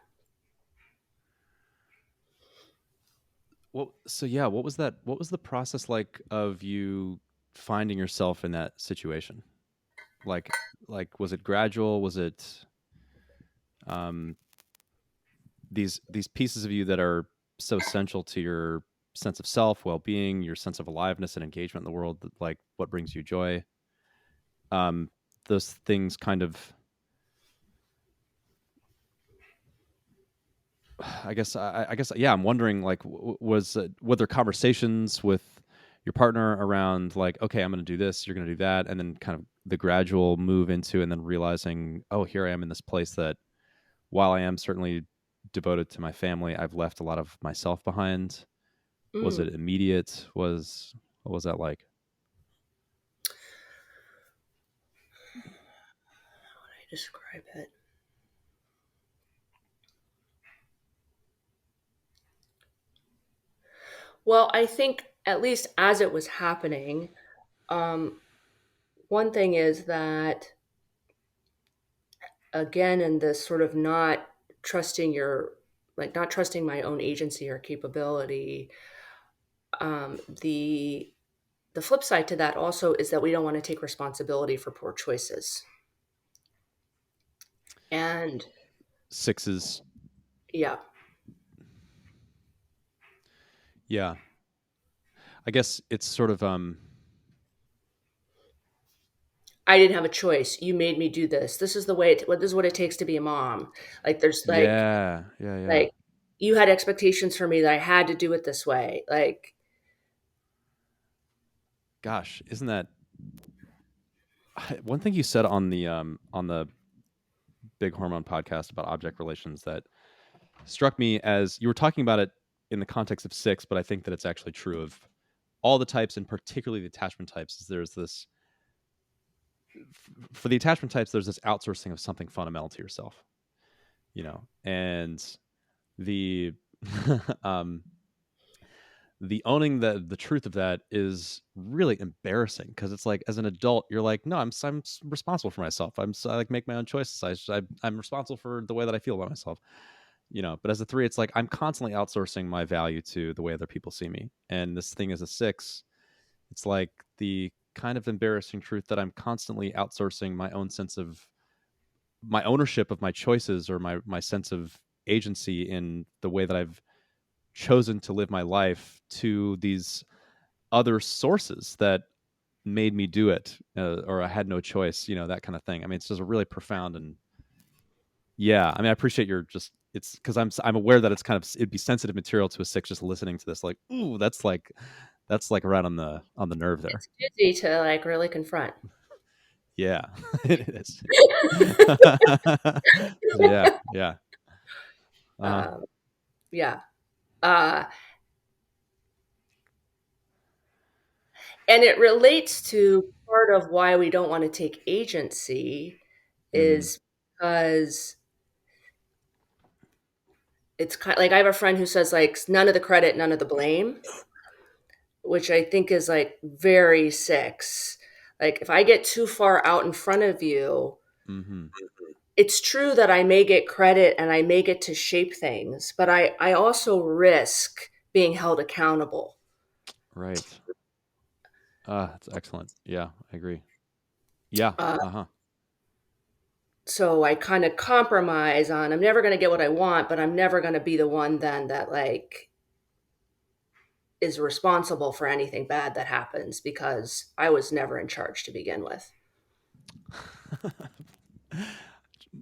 Speaker 2: Well, so yeah, what was that? What was the process like of you finding yourself in that situation? Like, was it gradual? Was it um, these pieces of you that are so essential to your sense of self, well being, your sense of aliveness and engagement in the world? Like, what brings you joy? Um, those things kind of I guess yeah. I'm wondering like was were there conversations with your partner around like okay I'm going to do this you're going to do that and then kind of the gradual move into and then realizing oh here I am in this place that while I am certainly devoted to my family I've left a lot of myself behind. Was
Speaker 1: Mm,
Speaker 2: it immediate? Was what was that like?
Speaker 1: I describe it. Well, I think at least as it was happening, um, one thing is that again, in this sort of not trusting your, like not trusting my own agency or capability. The flip side to that also is that we don't want to take responsibility for poor choices. And
Speaker 2: Sixes.
Speaker 1: yeah,
Speaker 2: Yeah. I guess it's sort of
Speaker 1: I didn't have a choice. You made me do this. This is the way. This is what it takes to be a mom. Like there's
Speaker 2: yeah, yeah, yeah.
Speaker 1: like you had expectations for me that I had to do it this way. Like
Speaker 2: Gosh, isn't that one thing you said on the Big Hormone podcast about object relations that struck me as you were talking about it in the context of six, but I think that it's actually true of all the types and particularly the attachment types. Is there's this for the attachment types, there's this outsourcing of something fundamental to yourself, and the um, the owning the truth of that is really embarrassing because it's like as an adult you're like no I'm responsible for myself I like make my own choices I'm responsible for the way that I feel about myself, but as a three it's like I'm constantly outsourcing my value to the way other people see me, and this thing is a six. It's like the kind of embarrassing truth that I'm constantly outsourcing my own sense of my ownership of my choices or my sense of agency in the way that I've chosen to live my life to these other sources that made me do it, or I had no choice, that kind of thing. I mean, it's just a really profound and yeah. I mean, I appreciate your just it's because I'm aware that it's kind of it'd be sensitive material to a six just listening to this. Like, ooh, that's like right on the nerve there.
Speaker 1: it's easy to like really confront.
Speaker 2: Yeah, it is. Yeah, yeah. Uh huh.
Speaker 1: um, yeah. Uh, and it relates to part of why we don't want to take agency
Speaker 2: Mm-hmm.
Speaker 1: is because it's kind like I have a friend who says like none of the credit, none of the blame, which I think is like very six. Like if I get too far out in front of you,
Speaker 2: Mm-hmm.
Speaker 1: it's true that I may get credit and I may get to shape things, but I also risk being held accountable.
Speaker 2: Right. That's excellent. Yeah, I agree. Yeah.
Speaker 1: Uh,
Speaker 2: Uh huh.
Speaker 1: so I kind of compromise on I'm never going to get what I want, but I'm never going to be the one then that like is responsible for anything bad that happens because I was never in charge to begin with.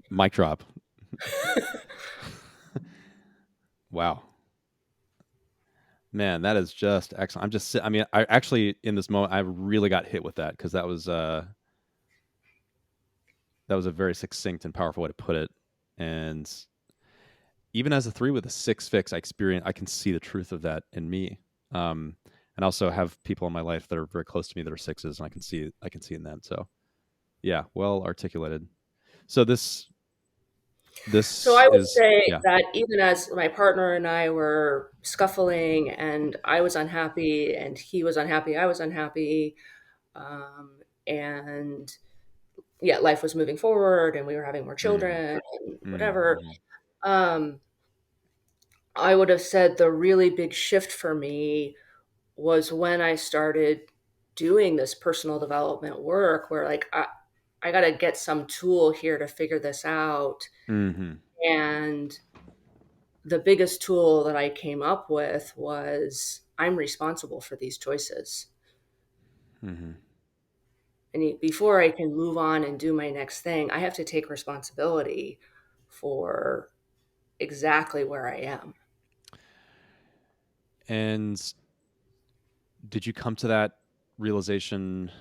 Speaker 2: Mic drop. Wow. Man, that is just excellent. I mean, I actually in this moment I really got hit with that because that was a very succinct and powerful way to put it. And even as a three with a six fix, I can see the truth of that in me. And also have people in my life that are very close to me that are sixes, and I can see in them. So yeah, well articulated. So
Speaker 1: So
Speaker 2: this
Speaker 1: I would
Speaker 2: is
Speaker 1: say
Speaker 2: yeah.
Speaker 1: that even as my partner and I were scuffling and I was unhappy and he was unhappy, I was unhappy, and yeah, life was moving forward and we were having more
Speaker 2: Mm,
Speaker 1: children and whatever.
Speaker 2: mm-hmm,
Speaker 1: Um, I would have said the really big shift for me was when I started doing this personal development work where like I got to get some tool here to figure this out.
Speaker 2: mm-hmm,
Speaker 1: And the biggest tool that I came up with was I'm responsible for these choices.
Speaker 2: mm-hmm.
Speaker 1: And before I can move on and do my next thing, I have to take responsibility for exactly where I am.
Speaker 2: And did you come to that realization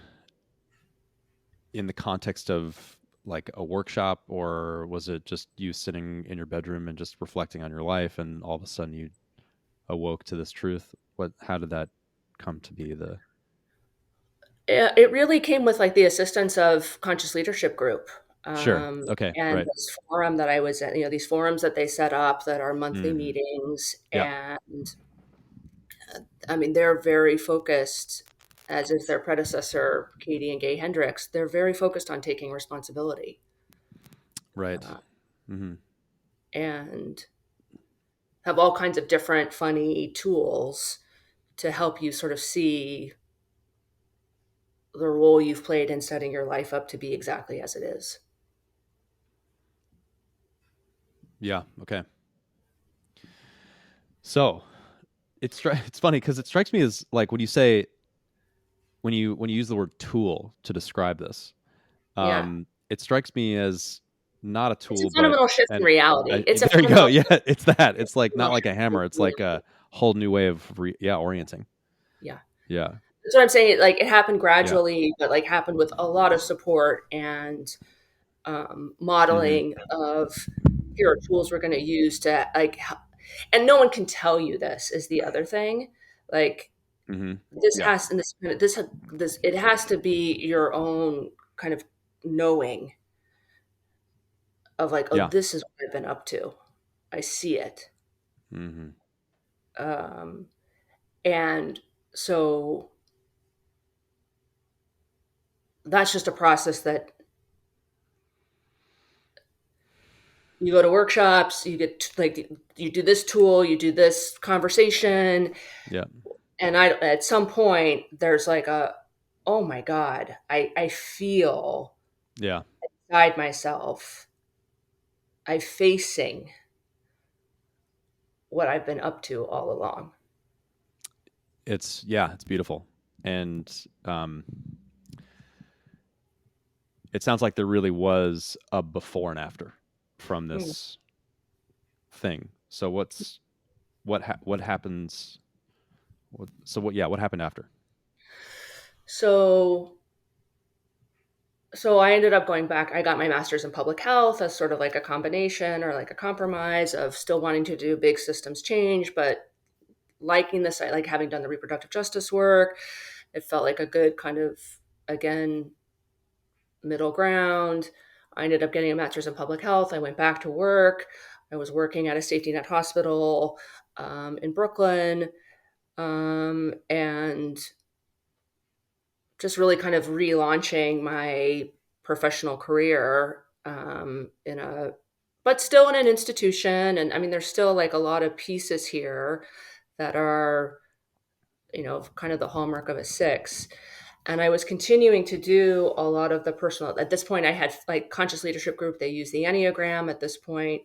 Speaker 2: in the context of like a workshop, or was it just you sitting in your bedroom and just reflecting on your life and all of a sudden you awoke to this truth? How did that come to be the
Speaker 1: It really came with like the assistance of Conscious Leadership Group.
Speaker 2: Sure.
Speaker 1: Um,
Speaker 2: Okay.
Speaker 1: and
Speaker 2: Right.
Speaker 1: this forum that I was at, these forums that they set up that are monthly
Speaker 2: Mm-hmm.
Speaker 1: meetings.
Speaker 2: Yeah.
Speaker 1: And I mean, they're very focused, as is their predecessor, Katie and Gay Hendricks. They're very focused on taking responsibility.
Speaker 2: Right.
Speaker 1: uh,
Speaker 2: Hmm.
Speaker 1: and have all kinds of different funny tools to help you sort of see the role you've played in setting your life up to be exactly as it is.
Speaker 2: Yeah. Okay. So it's funny because it strikes me as like when you say when you use the word tool to describe this,
Speaker 1: Yeah.
Speaker 2: it strikes me as not a
Speaker 1: It's a
Speaker 2: tool, but
Speaker 1: fundamental shift in
Speaker 2: and
Speaker 1: reality. It's a
Speaker 2: there you go.
Speaker 1: fundamental
Speaker 2: Yeah,
Speaker 1: shift,
Speaker 2: it's that. It's like not
Speaker 1: fundamental
Speaker 2: like a
Speaker 1: shift in
Speaker 2: hammer. It's like
Speaker 1: reality.
Speaker 2: a whole new way of orienting.
Speaker 1: Yeah.
Speaker 2: Yeah.
Speaker 1: That's what I'm saying. Like it happened
Speaker 2: Yeah.
Speaker 1: gradually, but like happened with a lot of support and
Speaker 2: Hmm.
Speaker 1: modeling of here are tools we're going to use to like, and no one can tell you this is the other thing. Like
Speaker 2: Hmm.
Speaker 1: this
Speaker 2: Yeah.
Speaker 1: has, and this, it has to be your own kind of knowing of like, oh,
Speaker 2: Yeah.
Speaker 1: this is what I've been up to. I see it.
Speaker 2: Hmm.
Speaker 1: Um, and so that's just a process that you go to workshops, you get like you do this tool, you do this conversation,
Speaker 2: Yeah.
Speaker 1: and I at some point there's like a, oh my god, I feel
Speaker 2: Yeah.
Speaker 1: inside myself, I'm facing what I've been up to all along.
Speaker 2: It's beautiful, and um, it sounds like there really was a before and after from
Speaker 1: Hmm.
Speaker 2: this thing. So what happens? What happened after?
Speaker 1: So I ended up going back. I got my master's in public health as sort of like a combination or like a compromise of still wanting to do big systems change, but liking this, I like having done the reproductive justice work. It felt like a good kind of, again, middle ground. I ended up getting a master's in public health. I went back to work. I was working at a safety net hospital in Brooklyn, and just really kind of relaunching my professional career in a, but still in an institution. And I mean, there's still like a lot of pieces here that are, kind of the hallmark of a six. And I was continuing to do a lot of the personal. At this point, I had like conscious leadership group. They use the Enneagram. At this point,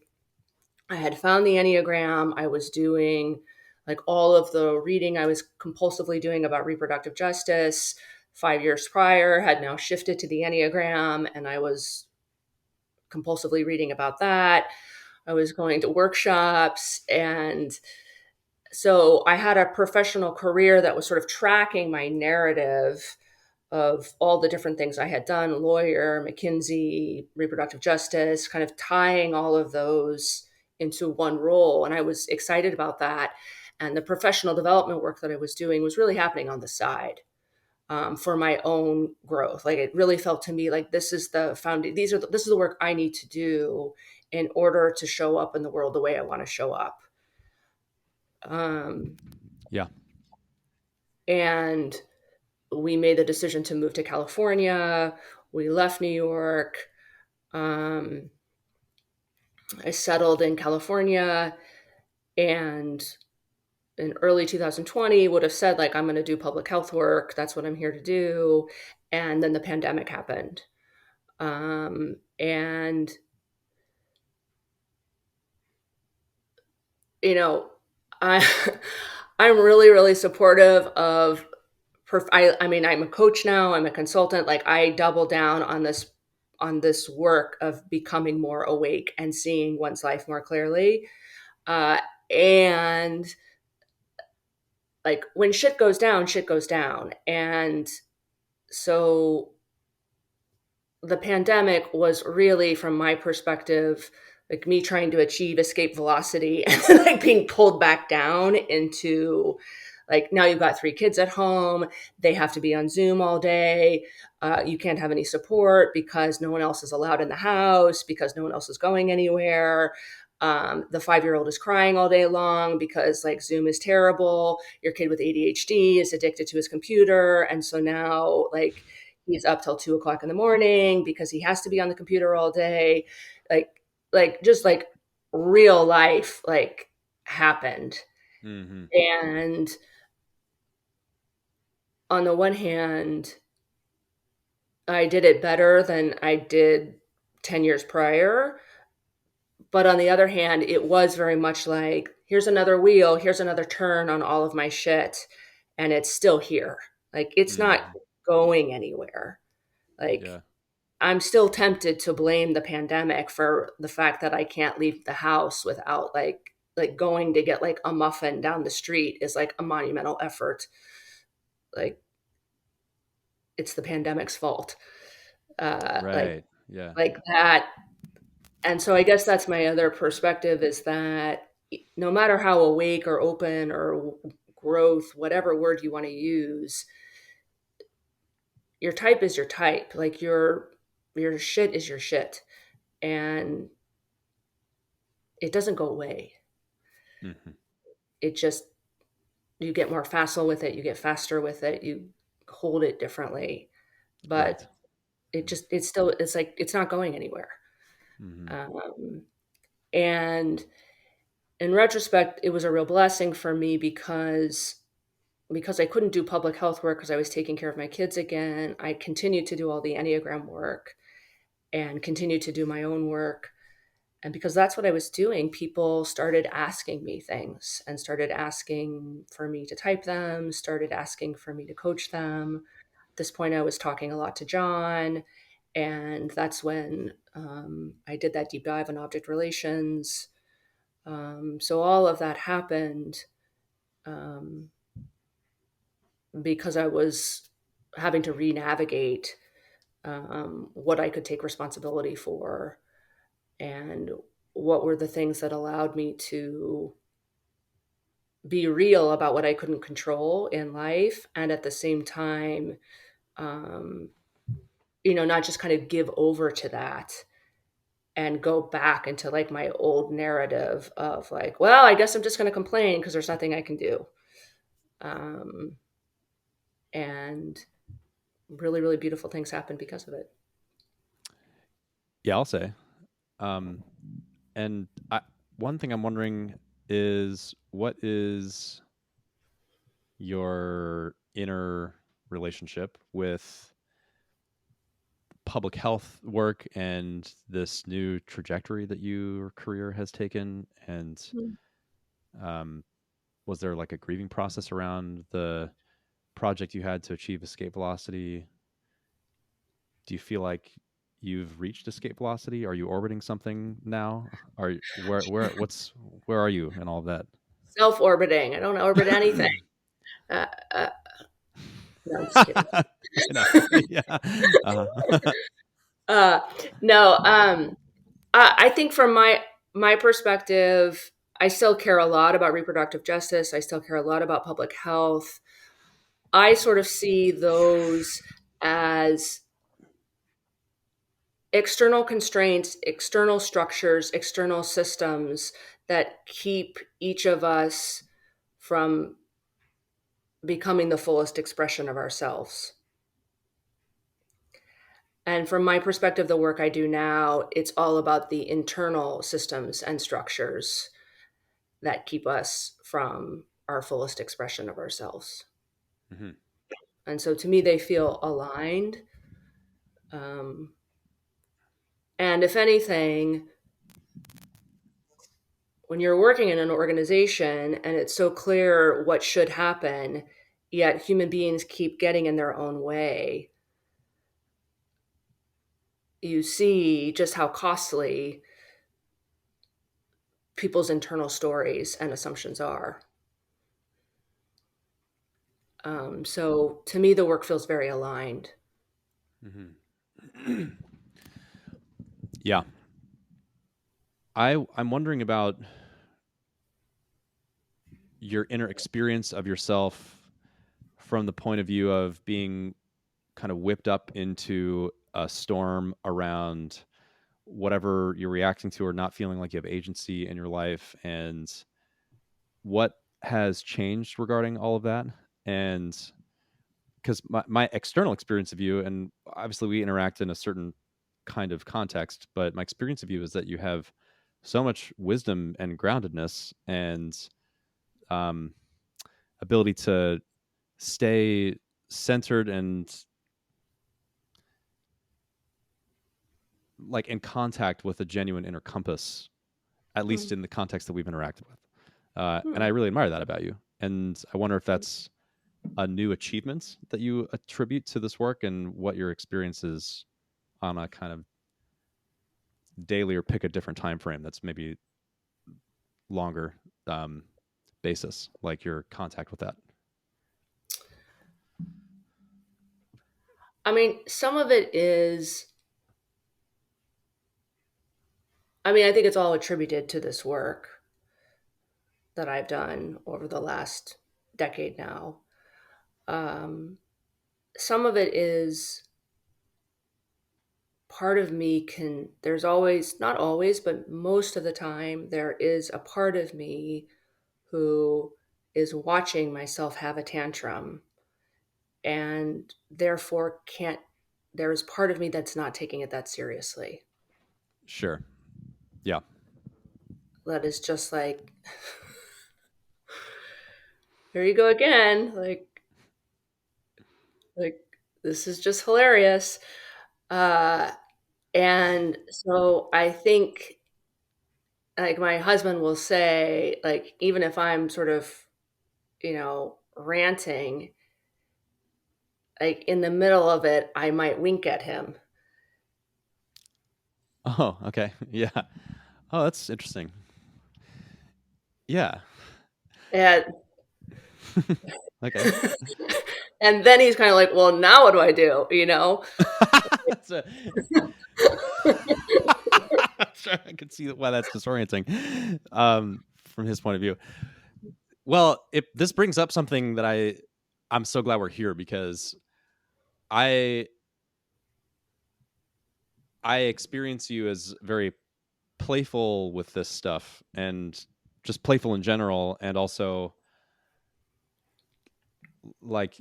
Speaker 1: I had found the Enneagram. I was doing like all of the reading I was compulsively doing about reproductive justice 5 years prior, had now shifted to the Enneagram, and I was compulsively reading about that. I was going to workshops. And so I had a professional career that was sort of tracking my narrative of all the different things I had done, lawyer, McKinsey, reproductive justice, kind of tying all of those into one role. And I was excited about that. And the professional development work that I was doing was really happening on the side for my own growth. Like it really felt to me like this is the foundation. This is the work I need to do in order to show up in the world the way I want to show up. Um,
Speaker 2: Yeah.
Speaker 1: and we made the decision to move to California. We left New York. Um, I settled in California, and in early 2020 would have said like I'm going to do public health work. That's what I'm here to do. And then the pandemic happened. And you know, I I'm really really supportive of I mean, I'm a coach now, I'm a consultant, like I double down on this work of becoming more awake and seeing one's life more clearly. Uh, and like when shit goes down, shit goes down. And so the pandemic was really, from my perspective, like me trying to achieve escape velocity and then like being pulled back down into like now you've got three kids at home, they have to be on Zoom all day, you can't have any support because no one else is allowed in the house because no one else is going anywhere. The 5-year-old is crying all day long because like Zoom is terrible. Your kid with ADHD is addicted to his computer, and so now like he's up till 2 o'clock in the morning because he has to be on the computer all day. like just like real life like happened.
Speaker 2: Mm-hmm.
Speaker 1: And on the one hand, I did it better than I did 10 years prior. But on the other hand, it was very much like, here's another wheel, here's another turn on all of my shit, and it's still here. Like, it's not
Speaker 2: Mm-hmm.
Speaker 1: going anywhere. Like,
Speaker 2: Yeah.
Speaker 1: I'm still tempted to blame the pandemic for the fact that I can't leave the house without like going to get like a muffin down the street is like a monumental effort. Like, it's the pandemic's fault. Uh, like
Speaker 2: Right. Yeah.
Speaker 1: like that. And so I guess that's my other perspective is that no matter how awake or open or growth, whatever word you want to use, your type is your type. Like your shit is your shit. And it doesn't go away.
Speaker 2: Mm-hmm.
Speaker 1: It just you get more facile with it, you get faster with it, you hold it differently.
Speaker 2: Right.
Speaker 1: But it's still it's like it's not going anywhere.
Speaker 2: Mm-hmm.
Speaker 1: Um, and in retrospect, it was a real blessing for me because I couldn't do public health work because I was taking care of my kids again. I continued to do all the Enneagram work and continued to do my own work. And because that's what I was doing, people started asking me things and started asking for me to type them, started asking for me to coach them. At this point, I was talking a lot to John. And that's when I did that deep dive on object relations. So all of that happened um, because I was having to re-navigate what I could take responsibility for and what were the things that allowed me to be real about what I couldn't control in life, and at the same time, um, not just kind of give over to that and go back into like my old narrative of like, well, I guess I'm just going to complain because there's nothing I can do. Um, and really, really beautiful things happen because of it.
Speaker 2: Yeah, I'll say. Um, and one thing I'm wondering is what is your inner relationship with public health work and this new trajectory that your career has taken? And um, was there like a grieving process around the project you had to achieve escape velocity? Do you feel like you've reached escape velocity? Are you orbiting something now? Are where are you in all of that?
Speaker 1: Self-orbiting. I don't orbit anything. Uh, uh, no, I'm just kidding.
Speaker 2: I know. Yeah. Uh-huh.
Speaker 1: Uh, no, I think from my perspective, I still care a lot about reproductive justice. I still care a lot about public health. I sort of see those as external constraints, external structures, external systems that keep each of us from becoming the fullest expression of ourselves. And from my perspective, the work I do now, it's all about the internal systems and structures that keep us from our fullest expression of ourselves.
Speaker 2: Hmm.
Speaker 1: And so to me, they feel aligned. Um, and if anything, when you're working in an organization and it's so clear what should happen, yet human beings keep getting in their own way, you see just how costly people's internal stories and assumptions are. So to me, the work feels very aligned.
Speaker 2: Hmm. Yeah. I'm wondering about your inner experience of yourself from the point of view of being kind of whipped up into a storm around whatever you're reacting to or not feeling like you have agency in your life, and what has changed regarding all of that. And because my external experience of you, and obviously we interact in a certain kind of context, but my experience of you is that you have so much wisdom and groundedness and um, ability to stay centered and like in contact with a genuine inner compass, at least
Speaker 1: Hmm.
Speaker 2: in the context that we've interacted with. And I
Speaker 1: Hmm.
Speaker 2: really admire that about you. And I wonder if that's a new achievement that you attribute to this work and what your experience is on a kind of daily or pick a different time frame that's maybe longer um, basis, like your contact with that.
Speaker 1: I mean, some of it is, I mean, I think it's all attributed to this work that I've done over the last decade now. Um, some of it is part of me can, there's always, not always, but most of the time, there is a part of me who is watching myself have a tantrum and therefore can't, there's part of me that's not taking it that seriously.
Speaker 2: Sure. Yeah.
Speaker 1: That is just like, here you go again. Like this is just hilarious. Uh, and so I think like my husband will say, like, even if I'm sort of, ranting, like in the middle of it, I might wink at him.
Speaker 2: Oh, okay. Yeah. Oh, that's interesting. Yeah.
Speaker 1: And
Speaker 2: Okay.
Speaker 1: and then he's kind of like, well, now what do I do?
Speaker 2: That's a, I can see why that's disorienting from his point of view. Well, this brings up something that I'm so glad we're here because I I experience you as very playful with this stuff and just playful in general, and also like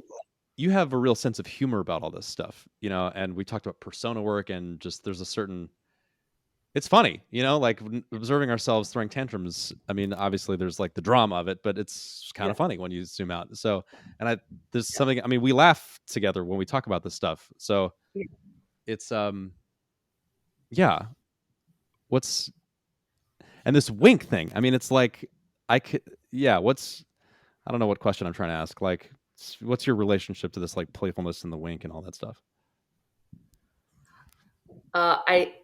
Speaker 2: you have a real sense of humor about all this stuff, and we talked about persona work and just there's a certain it's funny, like observing ourselves throwing tantrums. I mean, obviously there's like the drama of it, but it's kind
Speaker 1: Yeah.
Speaker 2: of funny when you zoom out. So, and there's something, I mean, we laugh together when we talk about this stuff. So
Speaker 1: Yeah.
Speaker 2: it's, yeah, what's, and this wink thing, I mean, it's like, I could, yeah, I don't know what question I'm trying to ask. Like, what's your relationship to this like playfulness and the wink and all that stuff?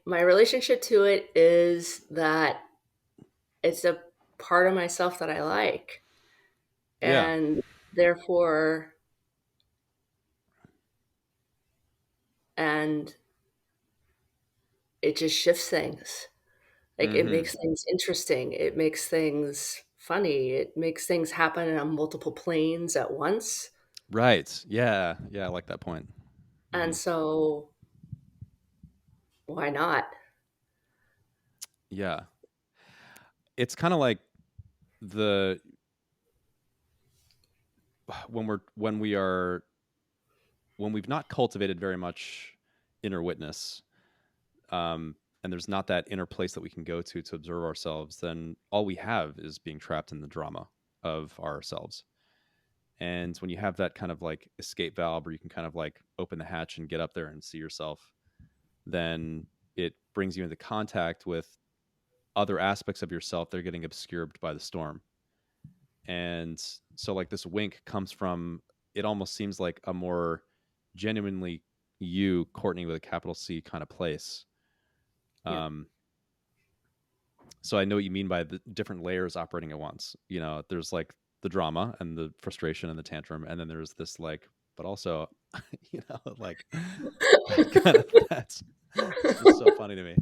Speaker 1: My relationship to it is that it's a part of myself that I like,
Speaker 2: Yeah.
Speaker 1: and therefore, and it just shifts things. Like it
Speaker 2: Mm-hmm.
Speaker 1: makes things interesting. It makes things funny. It makes things happen on multiple planes at once.
Speaker 2: Right. Yeah. Yeah. I like that point.
Speaker 1: And
Speaker 2: Mm-hmm.
Speaker 1: so, why not?
Speaker 2: Yeah. It's kind of like the when we are when we've not cultivated very much inner witness, and there's not that inner place that we can go to observe ourselves, then all we have is being trapped in the drama of ourselves. And when you have that kind of like escape valve where you can kind of like open the hatch and get up there and see yourself, then it brings you into contact with other aspects of yourself that are getting obscured by the storm. And so like this wink comes from, it almost seems like a more genuinely you, Courtney with a capital C kind of place.
Speaker 1: Yeah.
Speaker 2: um so I know what you mean by the different layers operating at once. There's like the drama and the frustration and the tantrum, and then there's this like, but also like that kind of, that's it's just so funny to me.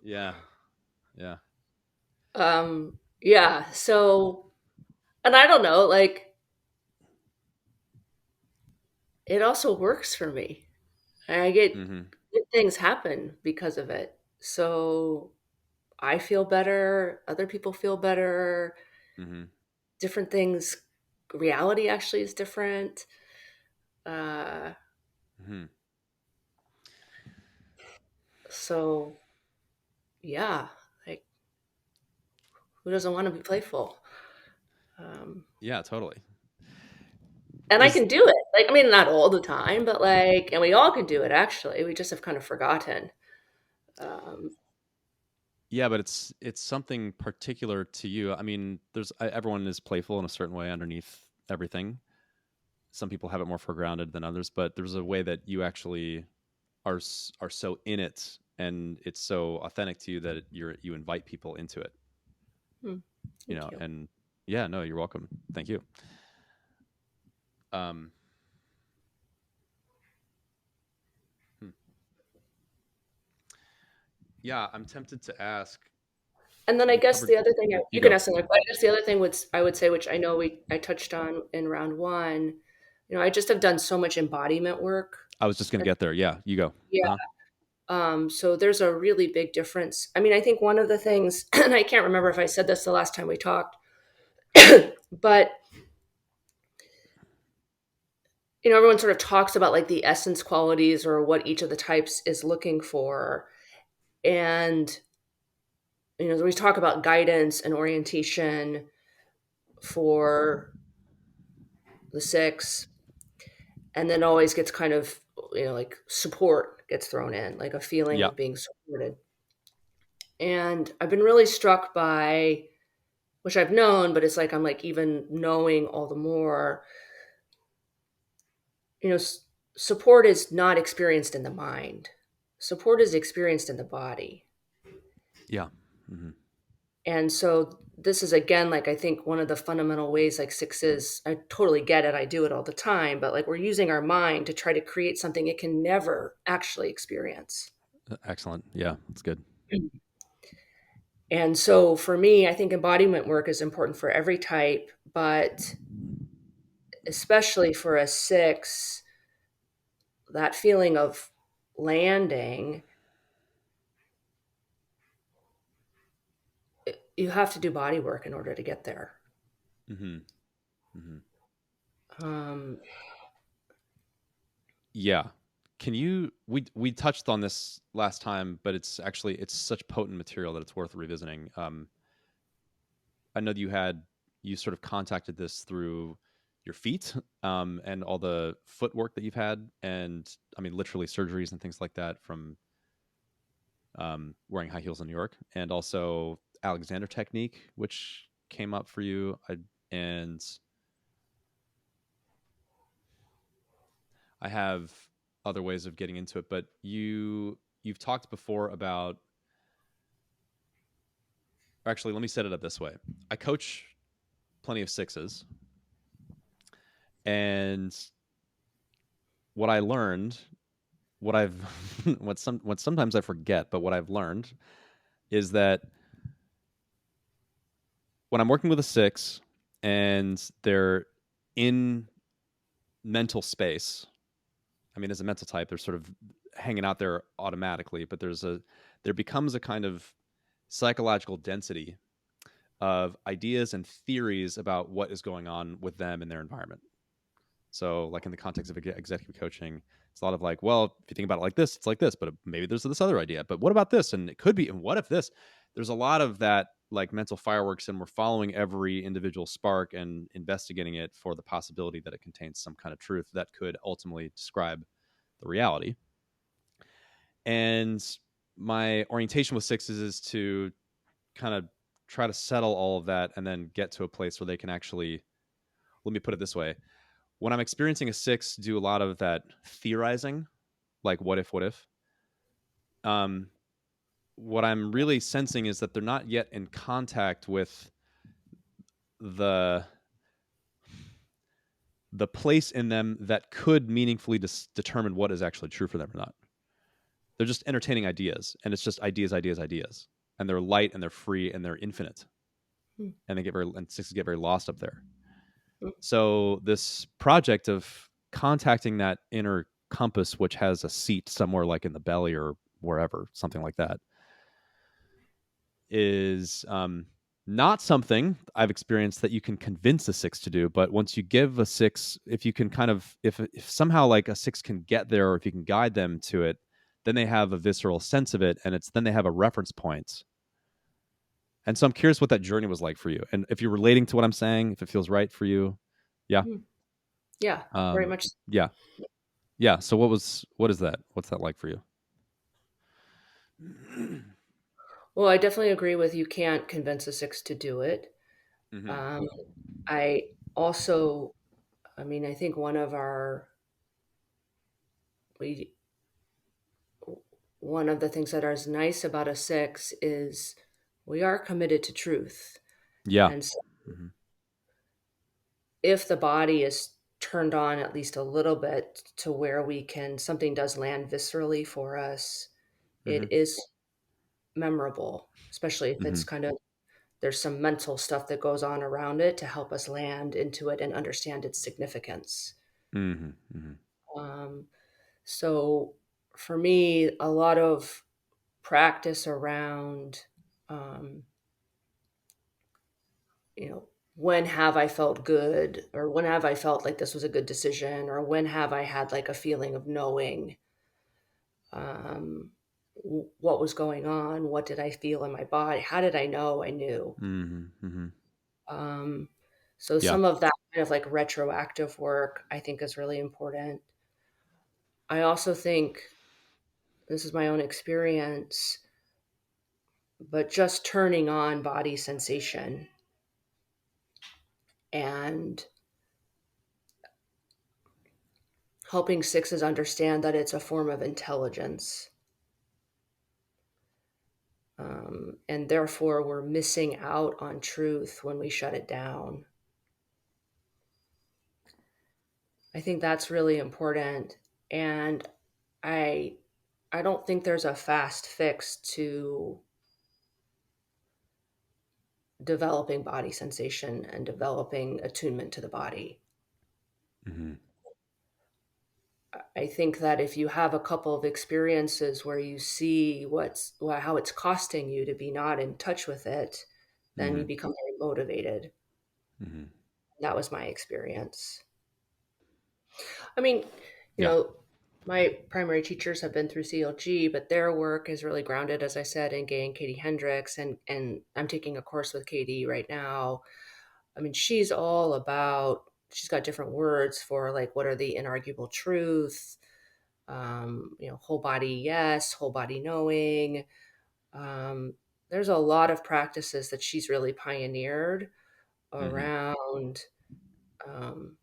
Speaker 2: Yeah. Yeah.
Speaker 1: yeah. So, and I don't know, like it also works for me. And I get
Speaker 2: Mm-hmm.
Speaker 1: good things happen because of it. So I feel better, other people feel better,
Speaker 2: Mm-hmm.
Speaker 1: different things. Reality actually is different. Uh,
Speaker 2: Mm-hmm.
Speaker 1: So yeah, like who doesn't want to be playful? Um,
Speaker 2: Yeah, totally.
Speaker 1: and I
Speaker 2: Is
Speaker 1: can do it. Like, I mean, not all the time, but like, and we all can do it actually. We just have kind of forgotten. Um,
Speaker 2: Yeah, but it's something particular to you. I mean, everyone is playful in a certain way underneath everything. Some people have it more foregrounded than others, but there's a way that you actually are so in it, and it's so authentic to you that you invite people into it.
Speaker 1: hmm,
Speaker 2: You
Speaker 1: thank
Speaker 2: know,
Speaker 1: you.
Speaker 2: and yeah, no, you're welcome. Thank you. Um, hmm. Yeah, I'm tempted to ask.
Speaker 1: And then I
Speaker 2: We
Speaker 1: guess
Speaker 2: covered.
Speaker 1: the other thing
Speaker 2: You
Speaker 1: you can
Speaker 2: go.
Speaker 1: ask another. I guess the other thing would I would say, which I know I touched on in round one. I just have done so much embodiment work.
Speaker 2: I was just gonna get there. Yeah, you go.
Speaker 1: Yeah.
Speaker 2: Uh huh.
Speaker 1: So there's a really big difference. I mean, I think one of the things, and I can't remember if I said this the last time we talked, but everyone sort of talks about like the essence qualities or what each of the types is looking for. And, we talk about guidance and orientation for the six, and then always gets kind of, like support gets thrown in, like a feeling
Speaker 2: Yeah.
Speaker 1: of being supported. And I've been really struck by, which I've known, but it's like I'm like even knowing all the more, you know, s- support is not experienced in the mind. Support is experienced in the body.
Speaker 2: Yeah. Hmm.
Speaker 1: And so this is again like I think one of the fundamental ways like six is, I totally get it, I do it all the time, but like we're using our mind to try to create something it can never actually experience.
Speaker 2: Excellent. Yeah, that's good.
Speaker 1: And so for me, I think embodiment work is important for every type, but especially for a six, that feeling of landing, you have to do body work in order to get there.
Speaker 2: Hmm. Hmm.
Speaker 1: Um,
Speaker 2: Yeah. Can you we touched on this last time, but it's such potent material that it's worth revisiting. I know that you sort of contacted this through your feet, and all the footwork that you've had, and I mean literally surgeries and things like that from wearing high heels in New York, and also Alexander technique, which came up for you. And I have other ways of getting into it, but you've talked before about. Actually, let me set it up this way. I coach plenty of sixes, and what I learned, what I've, what sometimes I forget, but what I've learned is that when I'm working with a six and they're in mental space, I mean, as a mental type, they're sort of hanging out there automatically, but there becomes a kind of psychological density of ideas and theories about what is going on with them in their environment. So, like in the context of executive coaching, it's a lot of like, well, if you think about it like this, it's like this, but maybe there's this other idea. But what about this? And it could be, and what if this? There's a lot of that like mental fireworks, and we're following every individual spark and investigating it for the possibility that it contains some kind of truth that could ultimately describe the reality. And my orientation with sixes is to kind of try to settle all of that and then get to a place where they can actually, let me put it this way, when I'm experiencing a six do a lot of that theorizing, like what if, um, what I'm really sensing is that they're not yet in contact with the the place in them that could meaningfully determine what is actually true for them or not. They're just entertaining ideas, and it's just ideas, ideas, ideas, and they're light and they're free and they're infinite,
Speaker 1: hmm,
Speaker 2: and sixes get very lost up there.
Speaker 1: hmm,
Speaker 2: So this project of contacting that inner compass, which has a seat somewhere like in the belly or wherever, something like that, is not something I've experienced that you can convince a six to do. But once you give a six, if you can kind of, if somehow like a six can get there, or if you can guide them to it, then they have a visceral sense of it, and it's then they have a reference point. And so I'm curious what that journey was like for you, and if you're relating to what I'm saying, if it feels right for you. Yeah.
Speaker 1: Hmm. Yeah, very
Speaker 2: Um,
Speaker 1: much.
Speaker 2: yeah. Yeah. So what is that? What's that like for you?
Speaker 1: Well, I definitely agree with you can't convince a six to do it.
Speaker 2: Mm-hmm.
Speaker 1: Um, I also, I mean, I think we, one of the things that is nice about a six is we are committed to truth.
Speaker 2: Yeah.
Speaker 1: And so
Speaker 2: Mm-hmm.
Speaker 1: if the body is turned on at least a little bit to where something does land viscerally for us,
Speaker 2: Mm-hmm.
Speaker 1: it is memorable, especially if
Speaker 2: Mm-hmm.
Speaker 1: it's kind of there's some mental stuff that goes on around it to help us land into it and understand its significance.
Speaker 2: Mm-hmm. Mm-hmm.
Speaker 1: Um, so for me, a lot of practice around, um, you know, when have I felt good, or when have I felt like this was a good decision, or when have I had like a feeling of knowing um, what was going on, what did I feel in my body, how did I know I knew.
Speaker 2: Mm-hmm. Mm-hmm.
Speaker 1: Um, so
Speaker 2: Yeah.
Speaker 1: some of that kind of like retroactive work I think is really important. I also think, this is my own experience, but just turning on body sensation and helping sixes understand that it's a form of intelligence. And therefore, we're missing out on truth when we shut it down. I think that's really important. And I I don't think there's a fast fix to developing body sensation and developing attunement to the body.
Speaker 2: Mm-hmm.
Speaker 1: I think that if you have a couple of experiences where you see how it's costing you to be not in touch with it, then
Speaker 2: Mm-hmm.
Speaker 1: you become very motivated.
Speaker 2: Mm-hmm.
Speaker 1: That was my experience. I mean, you
Speaker 2: Yeah.
Speaker 1: know, my primary teachers have been through CLG, but their work is really grounded, as I said, in Gay and Katie Hendricks, and I'm taking a course with Katie right now. I mean, she's got different words for like what are the inarguable truth, whole body yes, whole body knowing. Um, there's a lot of practices that she's really pioneered
Speaker 2: Mm-hmm.
Speaker 1: around um,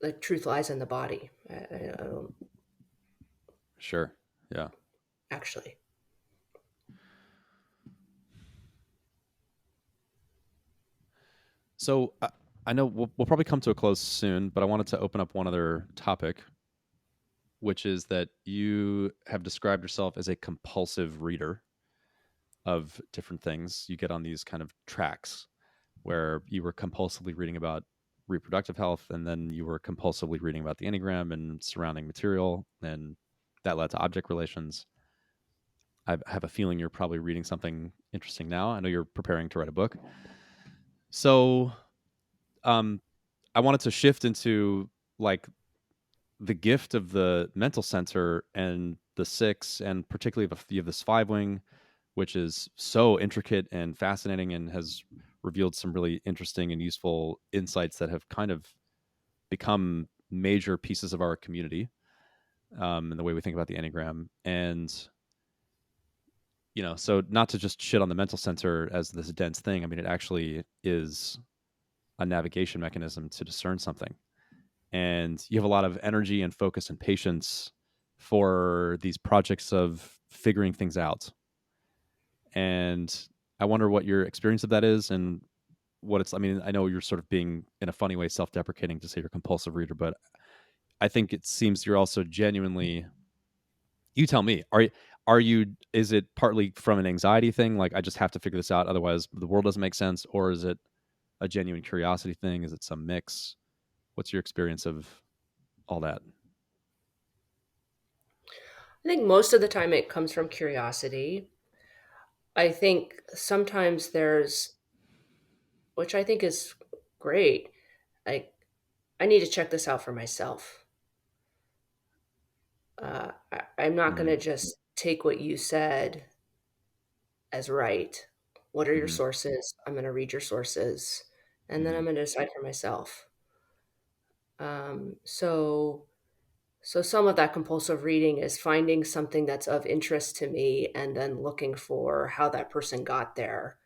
Speaker 1: like truth lies in the body. I don't
Speaker 2: Sure. Yeah.
Speaker 1: actually.
Speaker 2: So I know we'll probably come to a close soon, but I wanted to open up one other topic, which is that you have described yourself as a compulsive reader of different things. You get on these kind of tracks where you were compulsively reading about reproductive health, and then you were compulsively reading about the Enneagram and surrounding material, and that led to object relations. I have a feeling you're probably reading something interesting now. I know you're preparing to write a book. So, um, I wanted to shift into like the gift of the mental center and the six, and particularly if you have this five wing, which is so intricate and fascinating and has revealed some really interesting and useful insights that have kind of become major pieces of our community, in the way we think about the Enneagram. And, so not to just shit on the mental center as this dense thing. I mean, it actually is a navigation mechanism to discern something. And you have a lot of energy and focus and patience for these projects of figuring things out. And I wonder what your experience of that is, and what it's, I mean, I know you're sort of being in a funny way self-deprecating to say you're a compulsive reader, but I think it seems you're also genuinely, you tell me, are you, is it partly from an anxiety thing, like I just have to figure this out otherwise the world doesn't make sense, or is it a genuine curiosity thing? Is it some mix? What's your experience of all that?
Speaker 1: I think most of the time it comes from curiosity. I think sometimes which I think is great, like, I need to check this out for myself. I'm not going
Speaker 2: Mm-hmm.
Speaker 1: to just take what you said as right. What are your
Speaker 2: Mm-hmm.
Speaker 1: sources? I'm going to read your sources, and then
Speaker 2: Mm-hmm.
Speaker 1: I'm going to decide for myself. Um, so, so some of that compulsive reading is finding something that's of interest to me, and then looking for how that person got there,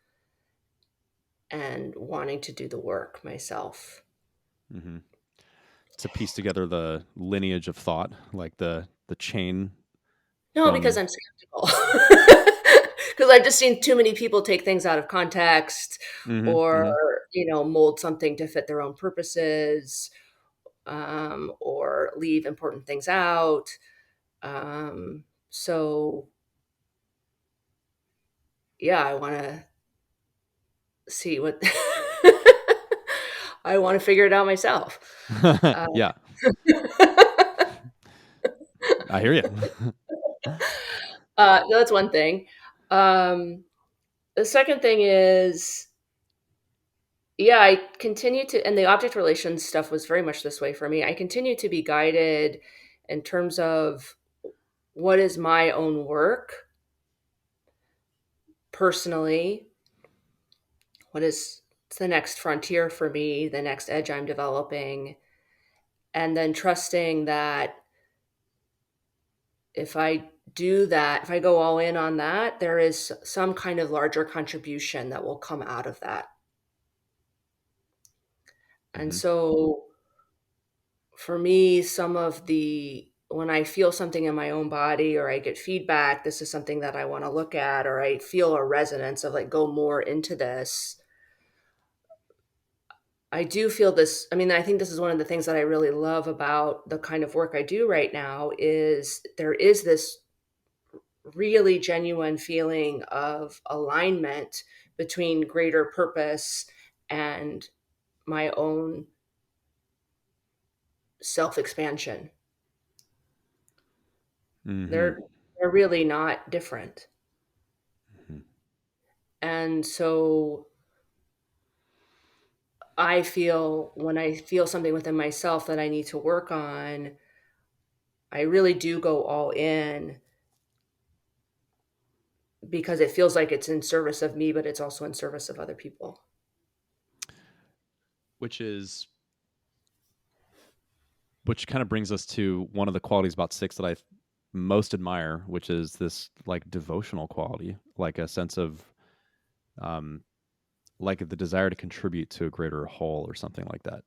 Speaker 1: and wanting to do the work myself.
Speaker 2: Mm-hmm. To piece together the lineage of thought, like the chain
Speaker 1: No, because
Speaker 2: from.
Speaker 1: I'm skeptical. Because I've just seen too many people take things out of context,
Speaker 2: Mm-hmm.
Speaker 1: or
Speaker 2: Mm-hmm.
Speaker 1: mold something to fit their own purposes, or leave important things out. So yeah, I want to see what I want to figure it out myself. Uh,
Speaker 2: Yeah, I hear you.
Speaker 1: that's one thing. Um, the second thing is, yeah, I continue to, and the object relations stuff was very much this way for me. I continue to be guided in terms of what is my own work personally, what is the next frontier for me, the next edge I'm developing, and then trusting that if I do that, if I go all in on that, there is some kind of larger contribution that will come out of that. And
Speaker 2: Mm-hmm.
Speaker 1: so for me, some of the when I feel something in my own body or I get feedback, this is something that I want to look at, or I feel a resonance of like, go more into this. I do feel this. I mean, I think this is one of the things that I really love about the kind of work I do right now is there is this really genuine feeling of alignment between greater purpose and my own self-expansion.
Speaker 2: Mm-hmm.
Speaker 1: They're really not different.
Speaker 2: Mm-hmm.
Speaker 1: And so I feel when I feel something within myself that I need to work on, I really do go all in because it feels like it's in service of me, but it's also in service of other people.
Speaker 2: Which is which kind of brings us to one of the qualities about six that I most admire, which is this like devotional quality, like a sense of um, like the desire to contribute to a greater whole or something like that.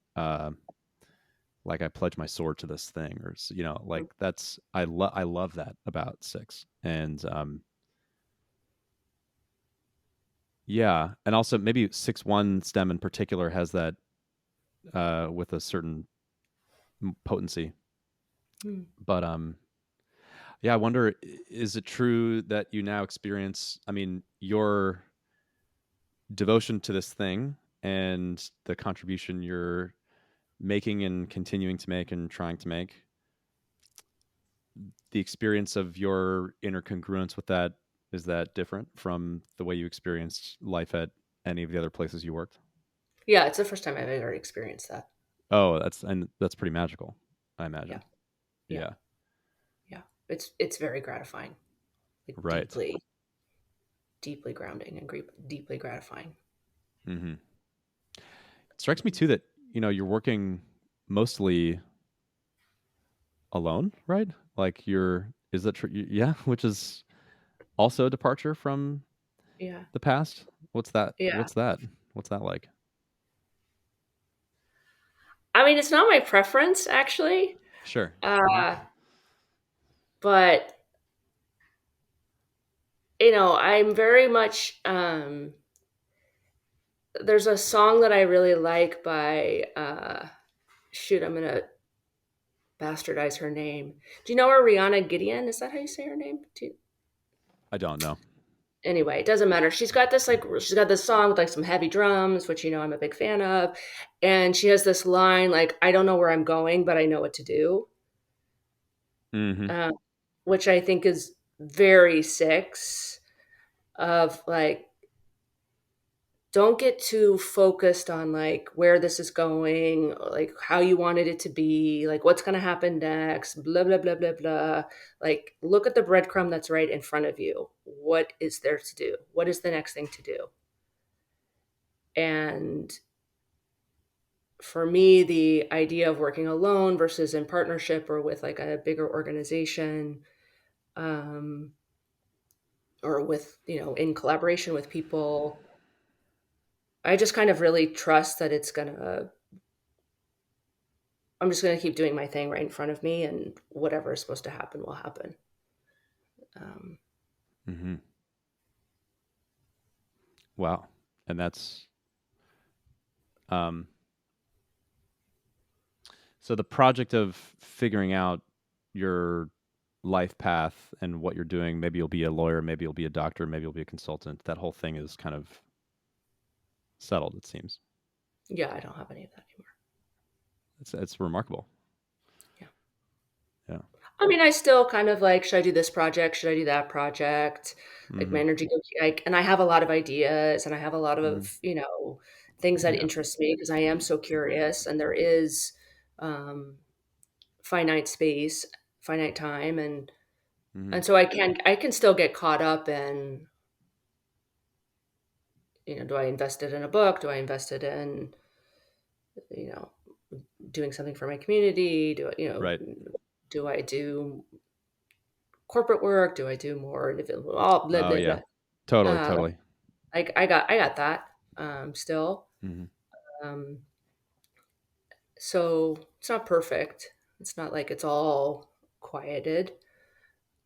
Speaker 2: Like I pledge my sword to this thing, or like that's I love that about six, and yeah, and also maybe 6-1 stem in particular has that with a certain potency,
Speaker 1: Mm.
Speaker 2: but yeah, I wonder, is it true that you now experience, I mean, your devotion to this thing and the contribution you're making and continuing to make and trying to make, the experience of your inner congruence with that, is that different from the way you experienced life at any of the other places you worked?
Speaker 1: Yeah, it's the first time I've ever experienced that.
Speaker 2: Oh, that's pretty magical, I
Speaker 1: Yeah,
Speaker 2: imagine.
Speaker 1: yeah,
Speaker 2: Yeah,
Speaker 1: yeah. It's very gratifying, like
Speaker 2: right.
Speaker 1: deeply, deeply grounding and deeply gratifying.
Speaker 2: Mm-hmm. It strikes me too that you're working mostly alone, right? Like you're is that true? Yeah, which is also a departure from
Speaker 1: Yeah,
Speaker 2: the past. What's that?
Speaker 1: yeah.
Speaker 2: What's that? What's that like?
Speaker 1: I mean, it's not my preference actually,
Speaker 2: Sure. Hmm.
Speaker 1: uh, but I'm very much. There's a song that I really like by. Shoot, I'm gonna bastardize her name. Do you know her, Rihanna Gideon? Is that how you say her name?
Speaker 2: I don't know.
Speaker 1: Anyway, it doesn't matter. She's got this song with like some heavy drums, which I'm a big fan of, and she has this line like, "I don't know where I'm going, but I know what to do,"
Speaker 2: Hmm.
Speaker 1: uh, which I think is very six of like don't get too focused on like where this is going, like how you wanted it to be, like what's going to happen next, blah, blah, blah, blah, blah. Like look at the breadcrumb that's right in front of you. What is there to do? What is the next thing to do? And for me, the idea of working alone versus in partnership or with like a bigger organization, um, or with, in collaboration with people, I just kind of really trust that I'm just going to keep doing my thing right in front of me, and whatever is supposed to happen will happen. Um,
Speaker 2: Mm-hmm. Wow. And that's um, so the project of figuring out your life path and what you're doing. Maybe you'll be a lawyer, maybe you'll be a doctor, maybe you'll be a consultant. That whole thing is kind of settled. It seems.
Speaker 1: yeah, I don't have any of that anymore.
Speaker 2: It's remarkable.
Speaker 1: Yeah.
Speaker 2: Yeah.
Speaker 1: I mean, I still kind of like, should I do this project? Should I do that project? Like my
Speaker 2: Mm-hmm.
Speaker 1: energy goes, like, and I have a lot of ideas and I have a lot
Speaker 2: Mm-hmm.
Speaker 1: of, things that
Speaker 2: Yeah.
Speaker 1: interest me because I am so curious, and there is um, finite space, finite time.
Speaker 2: Mm-hmm.
Speaker 1: And so I can still get caught up in, do I invest it in a book? Do I invest it in, you know, doing something for my community?
Speaker 2: Right.
Speaker 1: Do I do corporate work? Do I do more individual? Blah,
Speaker 2: Oh
Speaker 1: blah,
Speaker 2: yeah.
Speaker 1: blah.
Speaker 2: Totally.
Speaker 1: Uh,
Speaker 2: Totally.
Speaker 1: like I got that still.
Speaker 2: Mm-hmm.
Speaker 1: Um, so it's not perfect. It's not like it's all quieted.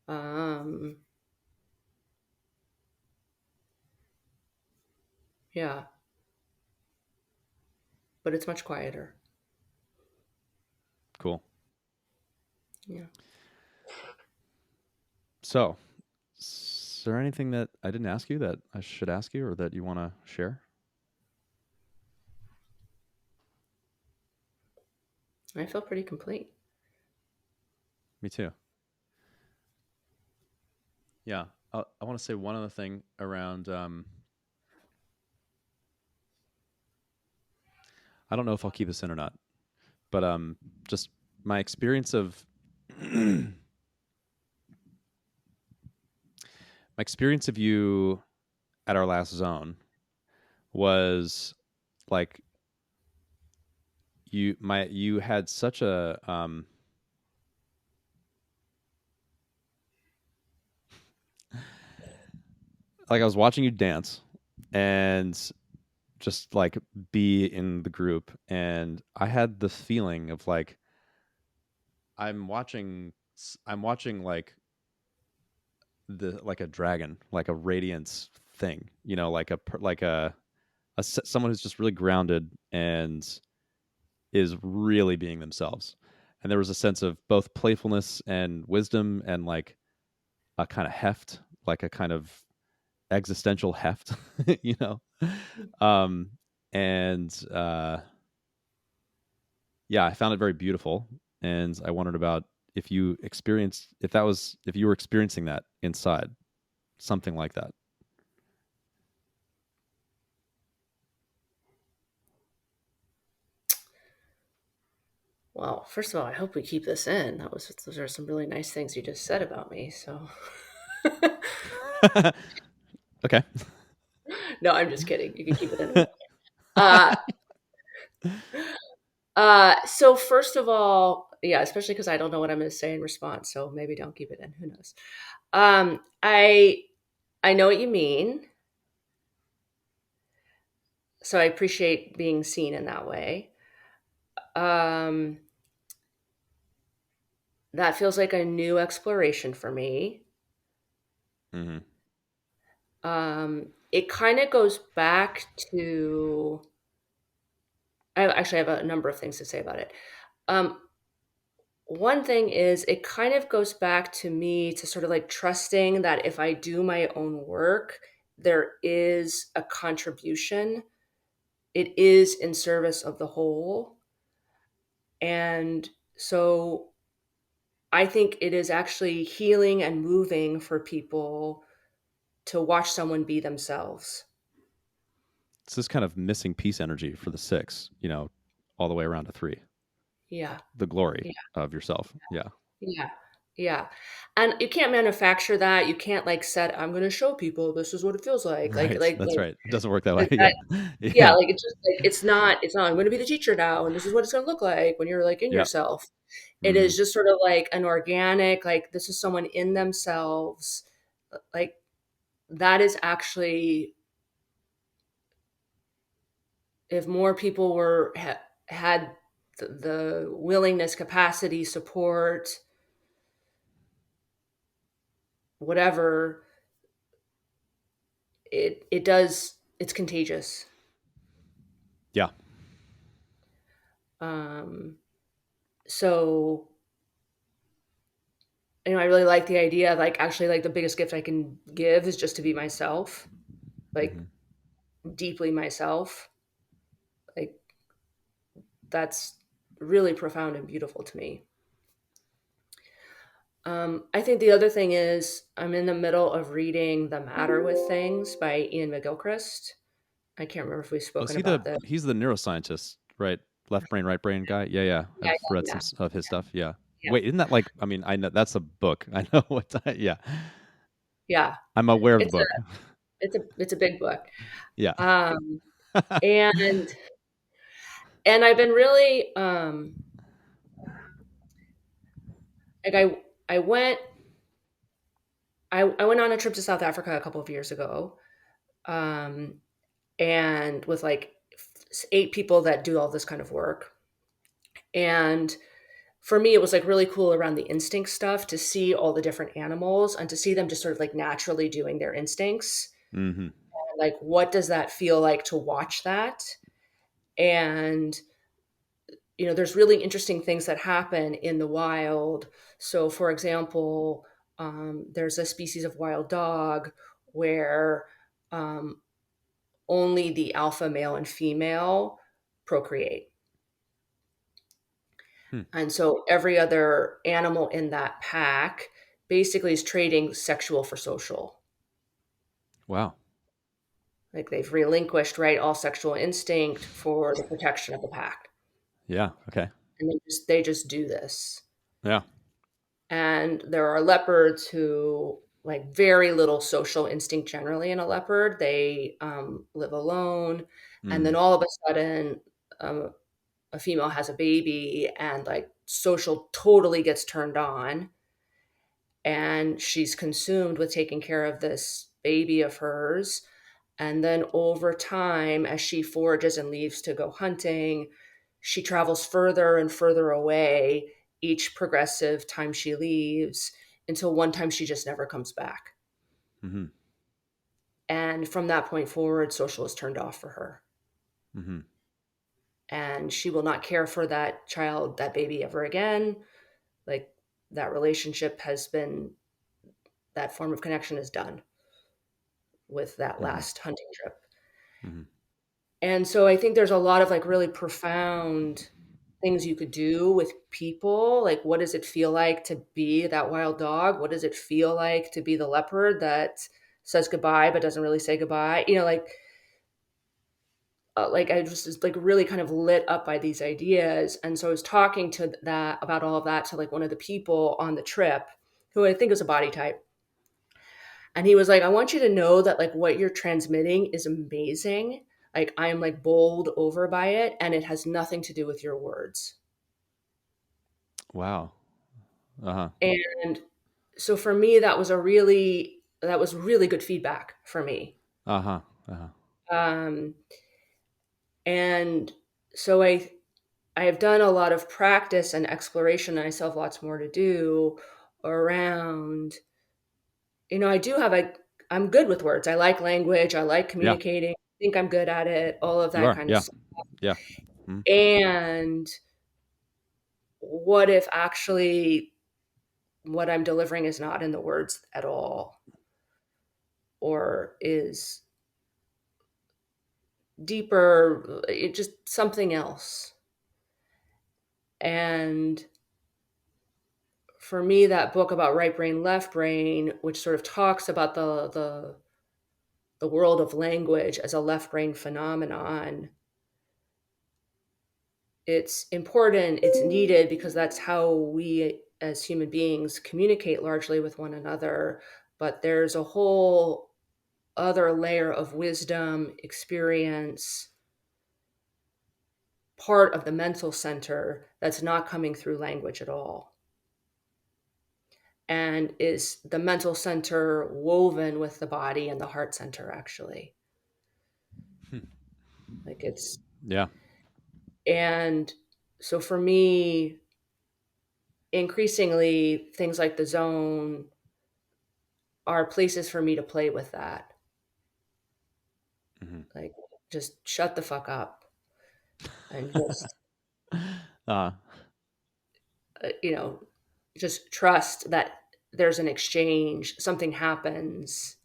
Speaker 1: Um, yeah, but it's much quieter.
Speaker 2: Cool.
Speaker 1: Yeah,
Speaker 2: So, is there anything that I didn't ask you that I should ask you or that you want to share?
Speaker 1: I feel pretty complete.
Speaker 2: Me too. Yeah. I want to say one other thing around. I don't know if I'll keep this in or not, but just my experience of my experience of you at our last zone was like you had such a like I was watching you dance and just like be in the group, and I had the feeling of like I'm watching like a dragon, like a radiance thing, like someone who's just really grounded and is really being themselves. And there was a sense of both playfulness and wisdom and like a kind of heft, like a kind of existential heft, you know. Um and yeah, I found it very beautiful, and I wondered about if you were experiencing that inside, something like that.
Speaker 1: Well, first of all, I hope we keep this in. Those are some really nice things you just said about me. So,
Speaker 2: Okay.
Speaker 1: no, I'm just kidding. You can keep it in. Uh, so first of all, yeah, especially because I don't know what I'm going to say in response, so maybe don't keep it in. Who knows? Um, I I know what you mean. So I appreciate being seen in that way. Um, that feels like a new exploration for me.
Speaker 2: Hmm.
Speaker 1: It kind of goes back to. I actually have a number of things to say about it. Um, One thing is, it kind of goes back to me to sort of like trusting that if I do my own work, there is a contribution. It is in service of the whole. And so I think it is actually healing and moving for people to watch someone be themselves.
Speaker 2: It's this kind of missing piece energy for the 6, all the way around to 3.
Speaker 1: Yeah.
Speaker 2: The glory
Speaker 1: Yeah.
Speaker 2: of yourself. Yeah.
Speaker 1: Yeah. Yeah. And you can't manufacture that. You can't like set, I'm going to show people this is what it feels like.
Speaker 2: Right. That's right. It doesn't work that way.
Speaker 1: That,
Speaker 2: Yeah.
Speaker 1: yeah,
Speaker 2: Yeah.
Speaker 1: like it's just like it's not I'm going to be the teacher now and this is what it's going to look like when you're like in
Speaker 2: Yeah.
Speaker 1: yourself. It
Speaker 2: Hmm.
Speaker 1: is just sort of like an organic, like this is someone in themselves. Like that is actually, if more people had the willingness, capacity, support, whatever, it's contagious.
Speaker 2: Yeah.
Speaker 1: Um, so I really like the idea of like actually like the biggest gift I can give is just to be myself, like
Speaker 2: Hmm.
Speaker 1: deeply myself. Like that's really profound and beautiful to me. I think the other thing is I'm in the middle of reading The Matter with Things by Ian McGilchrist. I can't remember if we've
Speaker 2: Oh, is
Speaker 1: spoken
Speaker 2: he the
Speaker 1: about this.
Speaker 2: he's the neuroscientist, right? Left brain, right brain guy. Yeah, yeah.
Speaker 1: Yeah,
Speaker 2: I've read
Speaker 1: yeah,
Speaker 2: of his stuff. Yeah.
Speaker 1: yeah,
Speaker 2: Wait, isn't that like? I mean, I know that's a book. I know what. Yeah,
Speaker 1: yeah.
Speaker 2: I'm aware of the
Speaker 1: It's a
Speaker 2: book.
Speaker 1: it's a big book.
Speaker 2: Yeah.
Speaker 1: Um, and I've been really like I went I went on a trip to South Africa a couple of years ago, um, and with like 8 people that do all this kind of work. And for me, it was like really cool around the instinct stuff to see all the different animals and to see them just sort of like naturally doing their instincts.
Speaker 2: Hmm.
Speaker 1: Like, what does that feel like to watch that? And there's really interesting things that happen in the wild. So, for example, there's a species of wild dog where um, only the alpha male and female procreate.
Speaker 2: Hmm.
Speaker 1: And so every other animal in that pack basically is trading sexual for social.
Speaker 2: Wow.
Speaker 1: Like they've relinquished, right, all sexual instinct for the protection of the pack.
Speaker 2: Yeah. Okay.
Speaker 1: And they just do this.
Speaker 2: Yeah.
Speaker 1: And there are leopards who like very little social instinct generally in a leopard. They live alone. And
Speaker 2: Mm.
Speaker 1: then all of a sudden, um, a female has a baby and like social totally gets turned on and she's consumed with taking care of this baby of hers. And then over time, as she forages and leaves to go hunting, she travels further and further away each progressive time she leaves until one time she just never comes back.
Speaker 2: Hmm.
Speaker 1: And from that point forward, social is turned off for her.
Speaker 2: Hmm.
Speaker 1: And she will not care for that child, that baby ever again. Like that relationship has been, that form of connection is done with that
Speaker 2: Hmm.
Speaker 1: last hunting trip.
Speaker 2: Hmm.
Speaker 1: And so I think there's a lot of like really profound things you could do with people. Like, what does it feel like to be that wild dog? What does it feel like to be the leopard that says goodbye but doesn't really say goodbye? Like I just was like really kind of lit up by these ideas. And so I was talking to that about all of that to like one of the people on the trip who I think is a body type. And he was like, I want you to know that like what you're transmitting is amazing. Like I am like bowled over by it and it has nothing to do with your words.
Speaker 2: Wow. Uh huh.
Speaker 1: And so for me that was really good feedback for me.
Speaker 2: Uh huh. Uh huh.
Speaker 1: Um and so I have done a lot of practice and exploration and I still have lots more to do around, I do have I'm good with words. I like language, I like
Speaker 2: Yeah.
Speaker 1: communicating, I think I'm good at it, all of
Speaker 2: You
Speaker 1: that
Speaker 2: are.
Speaker 1: kind of
Speaker 2: Yeah.
Speaker 1: stuff.
Speaker 2: Yeah. Mm.
Speaker 1: And what if actually what I'm delivering is not in the words at all, or is deeper, it just something else. And for me, that book about right brain, left brain, which sort of talks about the the world of language as a left brain phenomenon, it's important, it's needed, because that's how we as human beings communicate largely with one another. But there's a whole other layer of wisdom, experience, part of the mental center that's not coming through language at all. And is the mental center woven with the body and the heart center, actually? Like it's,
Speaker 2: Yeah.
Speaker 1: and so for me, increasingly, things like the zone are places for me to play with that.
Speaker 2: Hmm.
Speaker 1: Like, just shut the fuck up and just,
Speaker 2: uh,
Speaker 1: you know, just trust that there's an exchange, something happens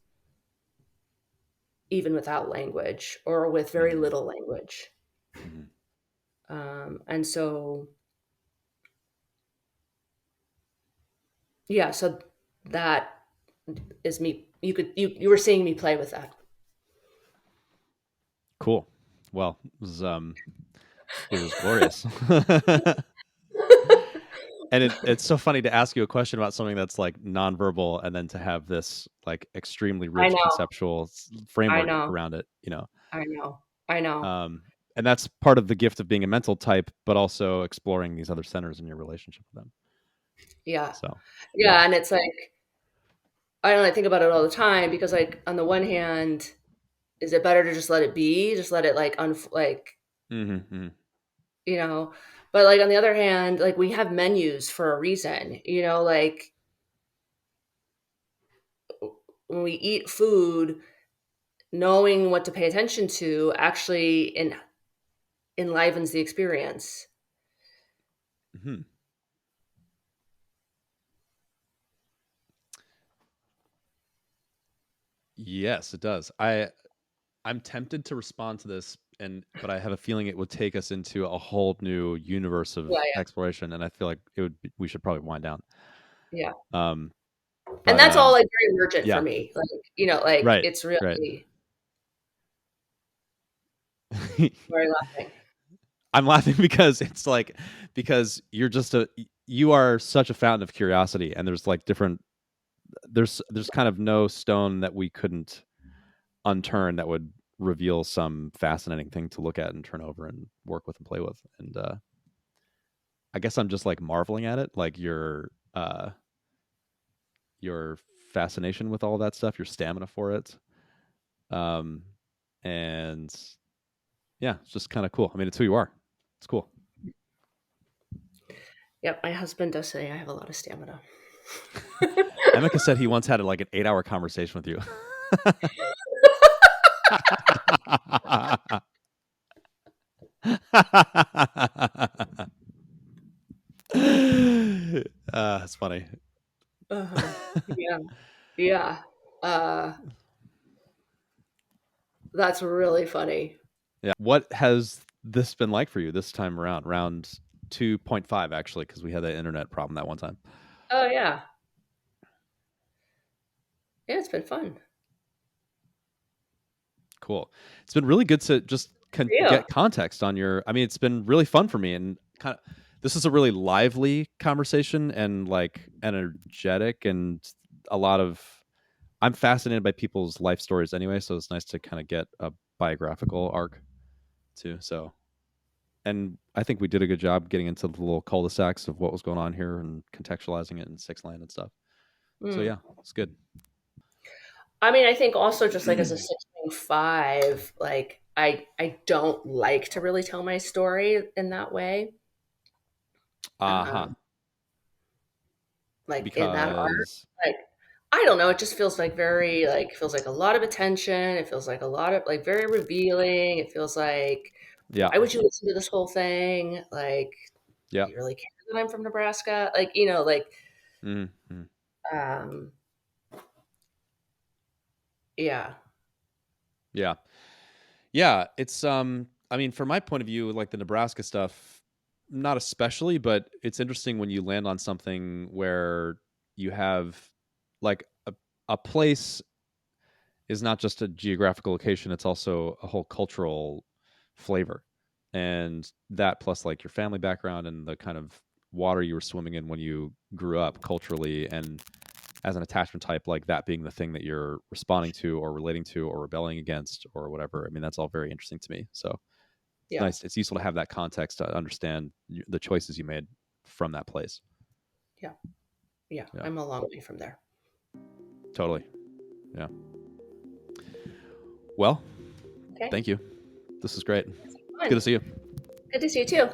Speaker 1: even without language or with very
Speaker 2: hmm.
Speaker 1: little language.
Speaker 2: Hmm.
Speaker 1: And so, yeah, so that is me. You were seeing me play with that.
Speaker 2: Cool. Well, it was glorious. And it's so funny to ask you a question about something that's like nonverbal, and then to have this like extremely
Speaker 1: I
Speaker 2: rich
Speaker 1: know,
Speaker 2: conceptual
Speaker 1: I
Speaker 2: framework
Speaker 1: know,
Speaker 2: around it.
Speaker 1: I know, I know.
Speaker 2: Um, and that's part of the gift of being a mental type, but also exploring these other centers in your relationship with them.
Speaker 1: Yeah,
Speaker 2: So, yeah.
Speaker 1: yeah, and it's like, I don't know, I think about it all the time, because like on the one hand, is it better to just let it be, just let it like
Speaker 2: Hmm. Hmm.
Speaker 1: you know? But like on the other hand, like we have menus for a reason, like when we eat food, knowing what to pay attention to actually enlivens the experience.
Speaker 2: Hmm. Yes, it does. I'm tempted to respond to this, but I have a feeling it would take us into a whole new universe
Speaker 1: Yeah,
Speaker 2: of exploration, and I feel like we should probably wind down.
Speaker 1: yeah.
Speaker 2: Um,
Speaker 1: And
Speaker 2: but
Speaker 1: that's all like very emergent for
Speaker 2: yeah,
Speaker 1: me. Like, like
Speaker 2: right,
Speaker 1: it's
Speaker 2: right.
Speaker 1: really, very laughing.
Speaker 2: I'm laughing because it's like because you are such a fountain of curiosity, and there's like different there's kind of no stone that we couldn't unturn that would reveal some fascinating thing to look at and turn over and work with and play with. And I guess I'm just like marveling at it, like your fascination with all that stuff, your stamina for it, um, and yeah, it's just kind of cool. I mean, it's who you are. It's cool.
Speaker 1: Yep, my husband does say I have a lot of stamina.
Speaker 2: Emeka said he once had like an 8-hour conversation with you. It's funny.
Speaker 1: Uh-huh. Yeah. Yeah. Uh, that's really funny.
Speaker 2: Yeah. What has this been like for you this time around? Round 2.5, actually, because we had that internet problem that one time.
Speaker 1: Oh yeah. Yeah, it's been fun.
Speaker 2: Cool. It's been really good to just
Speaker 1: Yeah.
Speaker 2: get context on your. I mean, it's been really fun for me, and kind of this is a really lively conversation and like energetic and a lot of. I'm fascinated by people's life stories anyway, so it's nice to kind of get a biographical arc too. So, and I think we did a good job getting into the little cul-de-sacs of what was going on here and contextualizing it in Six Land and stuff. So
Speaker 1: Mm.
Speaker 2: yeah, it's good.
Speaker 1: I mean, I think also just like as a 6.5, like I don't like to really tell my story in that way.
Speaker 2: Aha.
Speaker 1: Um, like in that art.
Speaker 2: Because
Speaker 1: Like I don't know, it just feels like very like feels like a lot of attention. It feels like a lot of like very revealing. It feels like,
Speaker 2: yeah,
Speaker 1: why would you listen to this whole thing? Like,
Speaker 2: yeah.
Speaker 1: do you really care that I'm from Nebraska? Like,
Speaker 2: Mm-hmm.
Speaker 1: um, yeah.
Speaker 2: Yeah. Yeah, it's I mean, from my point of view, like the Nebraska stuff, not especially, but it's interesting when you land on something where you have like a place is not just a geographical location, it's also a whole cultural flavor. And that plus like your family background and the kind of water you were swimming in when you grew up culturally and as an attachment type, like that being the thing that you're responding to or relating to or rebelling against or whatever. I mean, that's all very interesting to me. So it's
Speaker 1: Yeah.
Speaker 2: nice. It's useful to have that context to understand the choices you made from that place.
Speaker 1: Yeah. Yeah.
Speaker 2: Yeah,
Speaker 1: I'm a long way from there.
Speaker 2: totally. Yeah. Well,
Speaker 1: Okay.
Speaker 2: thank you. This is great.
Speaker 1: Fun.
Speaker 2: Good to see you.
Speaker 1: Good to see you too.